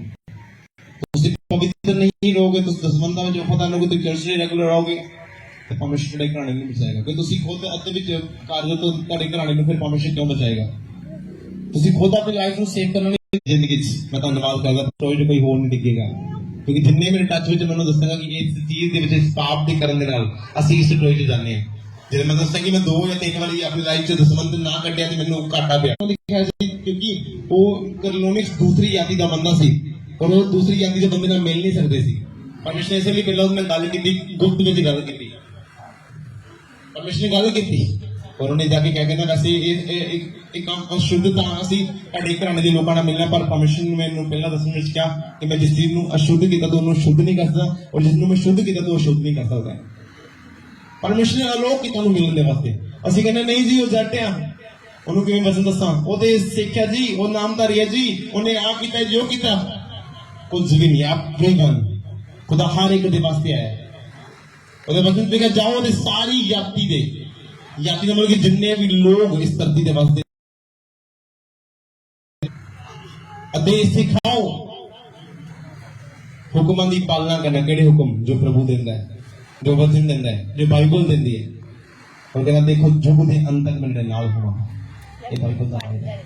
तुसीं पवित्र नहीं रहोगे तो दसमंदा में जो पता नहीं तो चर्च में रेगुलर रहोगे तो परमेश्वर तुहाडे घराणे नहीं बचाएगा। क्योंकि तुसीं खुद अद्ध विच कार्य तो तुहाडे घराणे नूं फिर परमेश्वर क्यों बचाएगा? तुसीं खुद अपनी लाइफ को सेव करने जिंदगी मैं धन्यवाद करदा, कोई कोई होर नहीं डिगेगा। क्योंकि जिन्ने मेरे टच विच मैनूं दस्सेगा कि इस चीज दे विच पाप दे करन दे नाल असीं इस टोए च जाने हैं। जे मैं दस्सां कि मैं 2 या 3 वारी अपनी लाइफ च दसमंत ना कड्डिया ते मैनूं घाटा पिया, क्योंकि वो करलोनिस दूसरी जाति का बंदा सी और वो दूसरी जाति के बंदे नाल मिल नहीं सकते सी। परमेश्वर ने इसलिए पहले उसने गल की, गुप्त विच गल की, परमेश्वर ने गल की और उन्हें जाके कह के ना वैसे एक अशुद्धता असी तुहाडे घराणे दे लोकां नाल मिलना, पर परमेश्वर ने मैनूं पहला दसण विच कहा कि मैं जिस चीज नूं अशुद्ध कीता तो उहनूं शुद्ध नहीं कर सकदा और जिस नूं मैं शुद्ध कीता तो अशुद्ध नहीं कर सकदा। परमेश्वर ने अलोक कीता नूं मिलण दे वास्ते। असीं कहने नहीं जी वो जट आ, उहनूं किवें वचन दसां, ओहदे सिੱਖਿਆ जी, वो नामधारी है जी, उन्हें आ कीता जो कीता कुछ भी नहीं। आप बेगन खुदा हर एक दे वास्ते आया। ओहदे वचन ते कहा जाओ ते सारी जाति दे जाति का मतलब कि जिन्ने भी लोग इस धरती के वास्ते सिखाओ हुक्मां दी पालना करना। केड़े हुक्म? जो प्रभु देंदा है, जो वचन देंदा है, जो बाइबल देंदी है। और कहना देखो जुग दे अंत तक मेरे नाल होवा, ये बाइबल दा आयत है।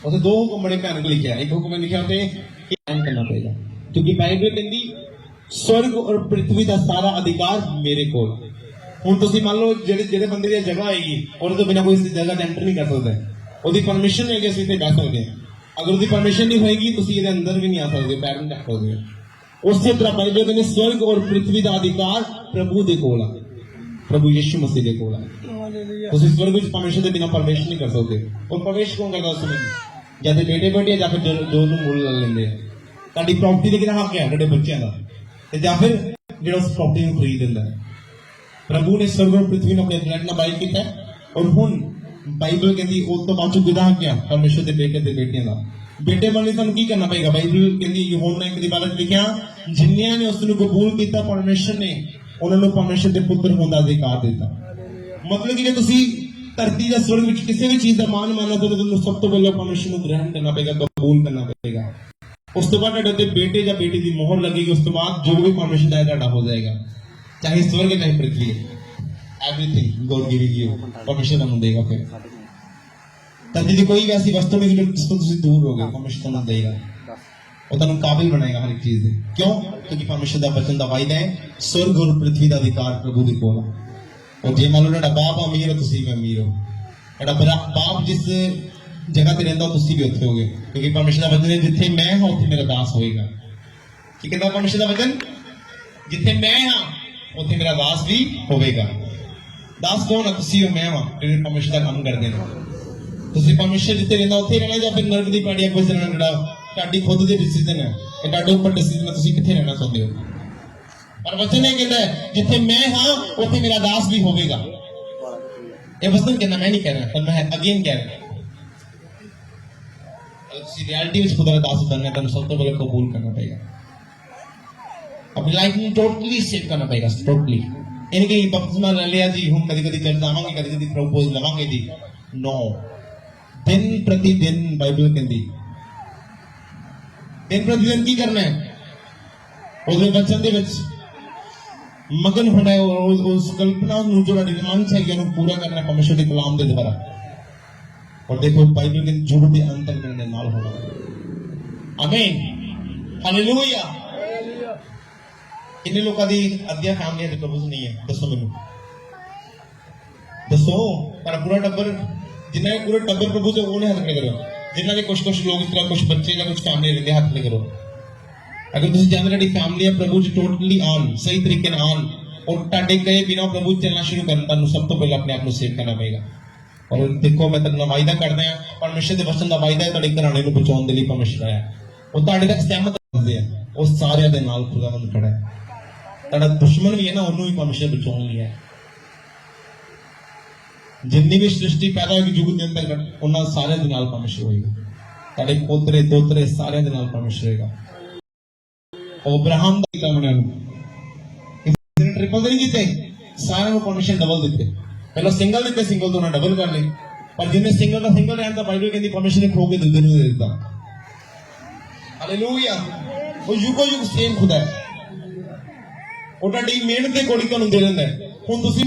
उसे 2 हुक्म बड़े भयानक लिखा है। एक हुक्म लिखा होते कि काम करना पड़ेगा, क्योंकि बाइबल कहती स्वर्ग और पृथ्वी का सारा अधिकार मेरे कोल। ਹੁਣ ਤੁਸੀਂ ਮੰਨ ਲਓ ਜਿਹੜੇ ਬੰਦੇ ਦੀ ਜਗ੍ਹਾ ਆਏਗੀ ਉਹਦੇ ਤੋਂ ਬਿਨਾਂ ਕੋਈ ਇਸ ਜਗ੍ਹਾ ਤੇ ਐਂਟਰ ਨਹੀਂ ਕਰ ਸਕਦਾ। ਉਹਦੀ ਪਰਮਿਸ਼ਨ ਹੋਏਗੀ ਅਸੀਂ ਤੇ ਬੈਠ ਸਕਦੇ ਹਾਂ। ਅਗਰ ਉਹਦੀ ਪਰਮਿਸ਼ਨ ਨਹੀਂ ਹੋਏਗੀ ਤੁਸੀਂ ਇਹਦੇ ਅੰਦਰ ਵੀ ਨਹੀਂ ਆ ਸਕਦੇ, ਪੈਰ ਨਹੀਂ ਰੱਖ ਸਕਦੇ। ਉਸੇ ਤਰ੍ਹਾਂ ਬਾਈਬਲ ਕਹਿੰਦੀ स्वर्ग और पृथ्वी ਦਾ अधिकार ਪ੍ਰਭੂ ਦੇ ਕੋਲ ਆ, ਪ੍ਰਭੂ ਯਿਸੂ ਮਸੀਹ ਦੇ ਕੋਲ ਆ। ਤੁਸੀਂ स्वर्ग ਵਿੱਚ ਪਰਮੇਸ਼ਰ ਦੇ ਬਿਨਾਂ ਪ੍ਰਵੇਸ਼ ਨਹੀਂ ਕਰ ਸਕਦੇ। और प्रवेश कौन करता है? ਜਾਂ ਤੇ ਬੇਟੇ ਬੇਟੇ ਜਾਂ ਫਿਰ ਜੋ ਨੂੰ ਮੁੱਲ ਲੈ ਲੈਂਦੇ ਆ। ਤੁਹਾਡੀ ਪ੍ਰਾਪਰਟੀ ਦੇ ਕਿਹਦਾ ਹੱਕ ਹੈ? ਤੁਹਾਡੇ ਬੱਚਿਆਂ ਦਾ, ਤੇ ਜਾਂ ਫਿਰ ਜਿਹੜਾ ਉਸ ਪ੍ਰਾਪਰਟੀ ਨੂੰ ਖਰੀਦ ਦਿੰਦਾ ਹੈ। ਪ੍ਰਭੂ ਨੇ ਸਵਰਗ ਔਰ ਪ੍ਰithvi ਨੂੰ ਆਪਣੇ ਬਲੱਡ ਨਾਲ ਬਾਈਟ ਕੀਤਾ ਔਰ ਹੁਣ ਬਾਈਬਲ ਕਹਿੰਦੀ ਉਸ ਤੋਂ ਬਾਅਦ ਕਿਹਦਾ ਹੱਕ ਹੈ? ਪਰਮੇਸ਼ਰ ਦੇ ਬੇਟੇ ਤੇ ਬੇਟੀਆਂ ਦਾ। ਬੇਟੇ ਬਣਨ ਤੁਹਾਨੂੰ ਕੀ ਕਰਨਾ ਪਏਗਾ? ਬਾਈਬਲ ਕਹਿੰਦੀ ਯਹੋਨਾ 1 ਦੀ ਬਾਰੇ ਲਿਖਿਆ, ਜਿਨ੍ਹਾਂ ਨੇ ਉਸ ਨੂੰ ਕਬੂਲ ਕੀਤਾ ਪਰਮੇਸ਼ਰ ਨੇ ਉਹਨਾਂ ਨੂੰ ਪਰਮੇਸ਼ਰ ਦੇ ਪੁੱਤਰ ਹੋਣ ਦਾ ਅਧਿਕਾਰ ਦਿੱਤਾ। ਮਤਲਬ ਕਿ ਜੇ ਤੁਸੀਂ ਧਰਤੀ ਜਾਂ ਸਵਰਗ ਵਿੱਚ ਕਿਸੇ ਵੀ ਚੀਜ਼ ਦਾ ਮਾਨ ਮੰਨਣਾ ਤਾਂ ਤੁਹਾਨੂੰ ਸਭ ਤੋਂ ਪਹਿਲਾਂ ਪਰਮੇਸ਼ਰ ਨੂੰ ਗ੍ਰਹਿਣ ਕਰਨਾ ਪਏਗਾ, ਕਬੂਲ ਕਰਨਾ ਪਏਗਾ। ਉਸ ਤੋਂ ਬਾਅਦ ਤੁਹਾਡੇ ਉੱਤੇ ਬੇਟੇ ਜਾਂ ਬੇਟੀ ਦੀ ਮੋਹਰ ਲੱਗੇਗੀ। ਉਸ ਤੋਂ ਬਾਅਦ ਜੋ ਵੀ ਪਰਮੇਸ਼ਰ ਦਾ ਹੈ ਤੁਹਾਡਾ ਹੋ ਜਾਏਗਾ, ਚਾਹੇ ਸਵਰਗ ਚਾਹੇ ਪ੍ਰithvi, ਐਵਰੀਥਿੰਗ ਗੋਡ ਗਿਵਿੰਗ ਯੂ, ਪਰਮੇਸ਼ਰ ਤੁਹਾਨੂੰ ਦੇਗਾ। ਫਿਰ ਧਰਤੀ ਦੀ ਕੋਈ ਵੀ ਐਸੀ ਵਸਤੂ ਨਹੀਂ ਜਿਸ ਤੋਂ ਤੁਸੀਂ ਦੂਰ ਹੋ ਗਏ, ਪਰਮੇਸ਼ਰ ਤੁਹਾਨੂੰ ਦੇਗਾ। ਉਹ ਤੁਹਾਨੂੰ ਕਾਬਿਲ ਬਣਾਏਗਾ ਹਰ ਇੱਕ ਚੀਜ਼ ਦੇ। ਕਿਉਂ? ਕਿਉਂਕਿ ਪਰਮੇਸ਼ਰ ਦਾ ਵਚਨ ਦਾ ਵਾਅਦਾ ਹੈ, ਸਵਰਗ ਔਰ ਪ੍ਰithvi ਦਾ ਅਧਿਕਾਰ ਪ੍ਰਭੂ ਦੇ ਕੋਲ ਹੈ। और जे मान लो ਤੁਹਾਡਾ ਬਾਪ ਅਮੀਰ ਹੈ, ਤੁਸੀਂ ਵੀ ਅਮੀਰ ਹੋ। ਤੁਹਾਡਾ ਬਾਪ ਜਿਸ ਜਗ੍ਹਾ ਤੇ ਰਹਿੰਦਾ ਤੁਸੀਂ ਵੀ ਉੱਥੇ ਹੋਗੇ, ਕਿਉਂਕਿ ਪਰਮੇਸ਼ਰ ਦਾ ਵਚਨ ਹੈ, ਜਿੱਥੇ ਮੈਂ ਹਾਂ ਉੱਥੇ ਮੇਰਾ ਦਾਸ ਹੋਏਗਾ। ਕੀ ਕਹਿੰਦਾ ਪਰਮੇਸ਼ਰ ਦਾ ਵਚਨ? ਜਿੱਥੇ ਮੈਂ ਹਾਂ ਉੱਥੇ ਮੇਰਾ ਦਾਸ ਵੀ ਹੋਵੇਗਾ। ਦਾਸ ਕੌਣ ਹੈ? ਤੁਸੀਂ ਹੋ, ਮੈਂ ਹਾਂ, ਜਿਹੜੇ ਪਰਮੇਸ਼ਰ ਦਾ ਕੰਮ ਕਰਦੇ ਨੇ। ਤੁਸੀਂ ਪਰਮੇਸ਼ਰ ਜਿੱਥੇ ਰਹਿੰਦਾ ਉੱਥੇ ਰਹਿਣਾ ਜਾਂ ਫਿਰ ਨਰਕ ਦੀ ਪਾੜੀ ਅੱਗੇ ਚੱਲਣਾ, ਜਿਹੜਾ ਤੁਹਾਡੀ ਖੁਦ ਦੀ ਡਿਸੀਜਨ ਹੈ। ਇਹ ਤੁਹਾਡੇ ਉੱਪਰ ਡਿਸੀਜਨ ਹੈ, ਤੁਸੀਂ ਕਿੱਥੇ ਰਹਿਣਾ ਚਾਹੁੰਦੇ ਹੋ। पर वचन ये कहता है जिथे मैं हाँ उथे मेरा दास भी होगा। ये वचन कहना मैं नहीं कह रहा, पर मैं अगेन कह रहा। अगर रियलिटी में खुदा का दास बनना है तो सब तो पहले कबूल करना पड़ेगा, अपनी लाइफ में टोटली सेव करना पड़ेगा, टोटली। इनके बपतिस्मा ले लिया जी, हम कभी कभी चल जावांगे, कभी कभी प्रपोज लवांगे जी। नो, दिन प्रतिदिन बाइबल कहती दिन प्रतिदिन की करना है, उसके वचन दे विच मगन होना है और उस कल्पना ਨੂੰ ਜੋ ਤੁਹਾਡੇ ਮਨ ਚ ਹੈਗੀ ਉਹਨੂੰ ਪੂਰਾ ਕਰਨਾ ਪਰਮੇਸ਼ਰ ਦੇ ਕਲਾਮ ਦੇ ਦੁਆਰਾ। ਔਰ ਦੇਖੋ ਬਾਈਬਲ ਦੇ ਜੁੜ ਦੇ ਅੰਤਰ ਦੇ ਨਾਲ ਹੋਣਾ। ਆਮੀਨ, ਹਾਲੇਲੂਇਆ। ਕਿੰਨੇ ਲੋਕਾਂ ਦੀ ਅੱਧੀਆਂ ਫੈਮਲੀਆਂ ਦੇ ਪ੍ਰਭੂ ਨਹੀਂ ਹੈ? ਦੱਸੋ ਮੈਨੂੰ, ਦੱਸੋ। ਪਰ ਪੂਰਾ ਟੱਬਰ, ਜਿਨ੍ਹਾਂ ਦੇ ਪੂਰੇ ਟੱਬਰ ਪ੍ਰਭੂ ਤੇ ਉਹਨੇ ਹੱਥ ਖੜੇ ਕਰੋ। ਜਿਨ੍ਹਾਂ ਦੇ ਕੁਝ ਲੋਕ ਇਸ ਤਰ੍ਹਾਂ ਕੁਝ ਬੱਚੇ ਜਾਂ ਕੁਝ ਫੈਮਲੀ ਰਹਿੰਦੇ ਹੱਥ ਖੜੇ ਕਰੋ। अगर तुम जानते हो फैमिली है प्रभु जी टोटली ऑन सही तरीके ਨਾਲ ऑन और ਤੁਹਾਡੇ ਕਹੇ ਬਿਨਾ ਪ੍ਰਭੂ ਚੱਲਣਾ ਸ਼ੁਰੂ ਕਰਨ, ਤੁਹਾਨੂੰ ਸਭ ਤੋਂ ਪਹਿਲਾਂ ਆਪਣੇ ਆਪ ਨੂੰ ਸੇਵ ਕਰਨਾ ਪਏਗਾ। ਔਰ ਦੇਖੋ ਮੈਂ ਤੁਹਾਨੂੰ ਵਾਅਦਾ ਕਰਦਾ ਹਾਂ, ਪਰਮੇਸ਼ਰ ਦੇ ਵਚਨ ਦਾ ਵਾਅਦਾ ਹੈ, ਤੁਹਾਡੇ ਘਰਾਣੇ ਨੂੰ ਬਚਾਉਣ ਦੇ ਲਈ ਪਰਮੇਸ਼ਰ ਆਇਆ। ਉਹ ਤੁਹਾਡੇ ਤੱਕ ਸਹਿਮਤ ਹੁੰਦੇ ਆ, ਉਹ ਸਾਰਿਆਂ ਦੇ ਨਾਲ ਖੁਦਾਵੰਦ ਖੜਾ ਹੈ। ਤੁਹਾਡਾ ਦੁਸ਼ਮਣ ਵੀ ਹੈ ਨਾ, ਉਹਨੂੰ ਵੀ ਪਰਮੇਸ਼ਰ ਬਚਾਉਣ ਲਈ ਹੈ। ਜਿੰਨੀ ਵੀ ਸ੍ਰਿਸ਼ਟੀ ਪੈਦਾ ਹੋਈ ਯੁੱਗ ਦੇ ਅੰਦਰ, ਉਹਨਾਂ ਸਾਰਿਆਂ ਦੇ ਨਾਲ ਪਰਮੇਸ਼ਰ ਹੋਏਗਾ। ਤੁਹਾਡੇ ਪੋਤਰੇ ਦੋਤਰੇ ਸਾਰਿਆਂ ਦੇ ਨਾਲ ਪਰਮੇਸ਼ਰ ਹੋਏਗਾ। ਅਬਰਾਹਮ ਦਾ ਕੰਮ ਨੂੰ ਇਹਨੇ ਟ੍ਰਿਪਲ ਨਹੀਂ ਦਿੱਤੇ, ਸਾਰਿਆਂ ਨੂੰ ਪਰਮਿਸ਼ਨ ਡਬਲ ਦਿੱਤੇ। ਪਹਿਲਾਂ ਸਿੰਗਲ ਦਿੱਤੇ, ਸਿੰਗਲ ਤੋਂ ਨਾ ਡਬਲ ਕਰ ਲਈ। ਪਰ ਜਿੰਨੇ ਸਿੰਗਲ ਦਾ ਸਿੰਗਲ ਰਹਿਣ ਦਾ ਬਾਈਬਲ ਕਹਿੰਦੀ ਪਰਮਿਸ਼ਨ ਨੇ ਖੋ ਕੇ ਦੂਜੇ ਨੂੰ ਦੇ ਦਿੱਤਾ। ਹਾਲੇਲੂਇਆ। ਉਹ ਯੁਗੋ ਯੁਗ ਸੇਮ ਖੁਦਾ ਹੈ, ਉਹ ਤੁਹਾਡੀ ਮਿਹਨਤ ਦੇ ਕੋਲ ਤੁਹਾਨੂੰ ਦੇ ਦਿੰਦਾ ਹੈ। ਹੁਣ ਤੁਸੀਂ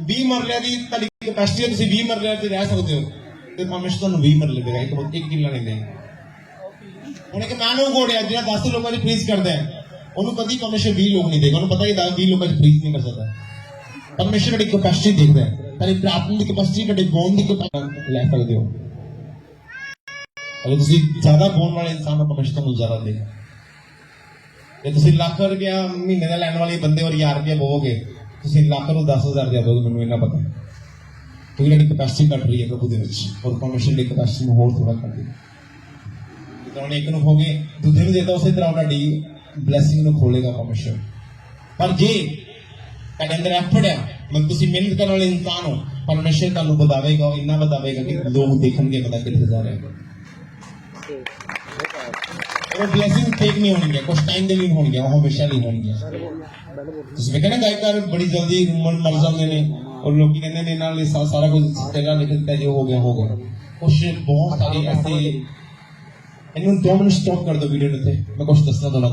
20 ਮਰਲਿਆਂ ਦੀ ਤੁਹਾਡੀ ਕੈਪੈਸਿਟੀ ਹੈ, ਤੁਸੀਂ 20 ਮਰਲਿਆਂ ਤੇ ਰਹਿ ਸਕਦੇ ਹੋ, ਤੇ ਪਰਮਿਸ਼ਨ ਤੁਹਾਨੂੰ 20 ਮਰਲੇ ਦੇਗਾ, ਇੱਕ ਕਿੱਲਾ ਨਹੀਂ ਦੇਗਾ। ਹੁਣ ਇੱਕ ਮਾਨਵ ਘੋੜਿਆ ਜਿਹੜਾ 10 ਲੋਕਾਂ ਦੀ ਪ੍ਰੀਚ ਕਰਦਾ ਹੈ, ਉਹਨੂੰ ਕਦੀ ਪਰਮੇਸ਼ਰ 20 ਲੋਕ ਨਹੀਂ ਦੇਗਾ। ਉਹਨੂੰ ਪਤਾ ਕਿ 20 ਲੋਕਾਂ ਦੀ ਪ੍ਰੀਚ ਨਹੀਂ ਕਰ ਸਕਦਾ। ਪਰਮੇਸ਼ਰ ਤੁਹਾਡੀ ਕੈਪੈਸਿਟੀ ਦੇਖਦਾ ਹੈ, ਤੁਹਾਡੀ ਪ੍ਰਾਰਥਨਾ ਦੀ ਕੈਪੈਸਿਟੀ, ਤੁਹਾਡੇ ਗਾਉਣ ਦੀ ਕੈਪੈਸਿਟੀ ਲੈ ਸਕਦੇ ਹੋ। ਅਗਰ ਤੁਸੀਂ ਜ਼ਿਆਦਾ ਗਾਉਣ ਵਾਲੇ ਇਨਸਾਨ ਹੋ, ਪਰਮੇਸ਼ਰ ਤੁਹਾਨੂੰ ਜ਼ਿਆਦਾ ਦੇਗਾ। ਜੇ ਤੁਸੀਂ ਲੱਖ ਰੁਪਇਆ ਮਹੀਨੇ ਦਾ ਲੈਣ ਵਾਲੇ ਬੰਦੇ ਔਰ 1000 ਰੁਪਇਆ ਬੋਗੇ, ਤੁਸੀਂ ਲੱਖ ਨੂੰ 10,000 ਦੇ ਦੋਗੇ, ਮੈਨੂੰ ਇੰਨਾ ਪਤਾ। ਕਿਉਂਕਿ ਤੁਹਾਡੀ ਕੈਪੈਸਿਟੀ ਘੱਟ ਰਹੀ ਹੈ ਪ੍ਰਭੂ ਦੇ ਵਿੱਚ, ਔਰ ਪਰਮੇਸ਼ਰ ਦੀ ਕੈਪੈਸਿਟੀ ਨੂੰ ਹੋਰ ਥੋੜਾ ਕਰ ਦੇ। ਉਹਨੇ ਇੱਕ ਨੂੰ ਹੋ ਗਏ, ਦੂਜੇ ਨੂੰ ਦੇਤਾ, ਉਸੇ ਤਰ੍ਹਾਂ ਤੁਹਾਡੀ ਬਲੈਸਿੰਗ ਨੂੰ ਖੋਲੇਗਾ ਪਰਮੇਸ਼ਰ। ਪਰ ਜੇ ਤੁਹਾਡੇ ਅੰਦਰ ਐਫਰਟ ਹੈ, ਮਤਲਬ ਤੁਸੀਂ ਮਿਹਨਤ ਕਰਨ ਵਾਲੇ ਇਨਸਾਨ ਹੋ, ਪਰਮੇਸ਼ਰ ਤੁਹਾਨੂੰ ਵਧਾਵੇਗਾ, ਉਹ ਇੰਨਾ ਵਧਾਵੇਗਾ ਕਿ ਲੋਕ ਦੇਖਣਗੇ ਪਤਾ ਕਿੱਥੇ ਜਾ ਰਿਹਾ। ਉਹ ਬਲੈਸਿੰਗ ਫੇਕ ਨਹੀਂ ਹੋਣਗੀਆਂ, ਕੁਝ ਟਾਈਮ ਦੇ ਲਈ ਹੋਣਗੀਆਂ, ਉਹ ਹਮੇਸ਼ਾ ਲਈ ਹੋਣਗੀਆਂ। ਤੁਸੀਂ ਵੇਖਿਆ ਨਾ ਗਾਇਕਾਰ ਬੜੀ ਜਲਦੀ ਮਰ ਜਾਂਦੇ ਨੇ, ਔਰ ਲੋਕੀ ਕਹਿੰਦੇ ਨੇ ਇਹਨਾਂ ਲਈ ਸਾਰਾ ਕੁਝ ਪਹਿਲਾਂ ਲਿਖ ਦਿੱਤਾ, ਜੋ ਹੋ ਗਿਆ ਹੋ ਗਿਆ। ਕੁਛ ਬਹੁਤ ਸਾਰੇ ਐਸੇ, ਇਹਨੂੰ 2 ਮਿੰਟ ਸਟਾਪ ਕਰ ਦਿਓ ਵੀਡੀਓ ਨੂੰ, ਤੇ ਮੈਂ ਕੁਝ ਦੱਸਣਾ ਚਾਹੁੰਦਾ।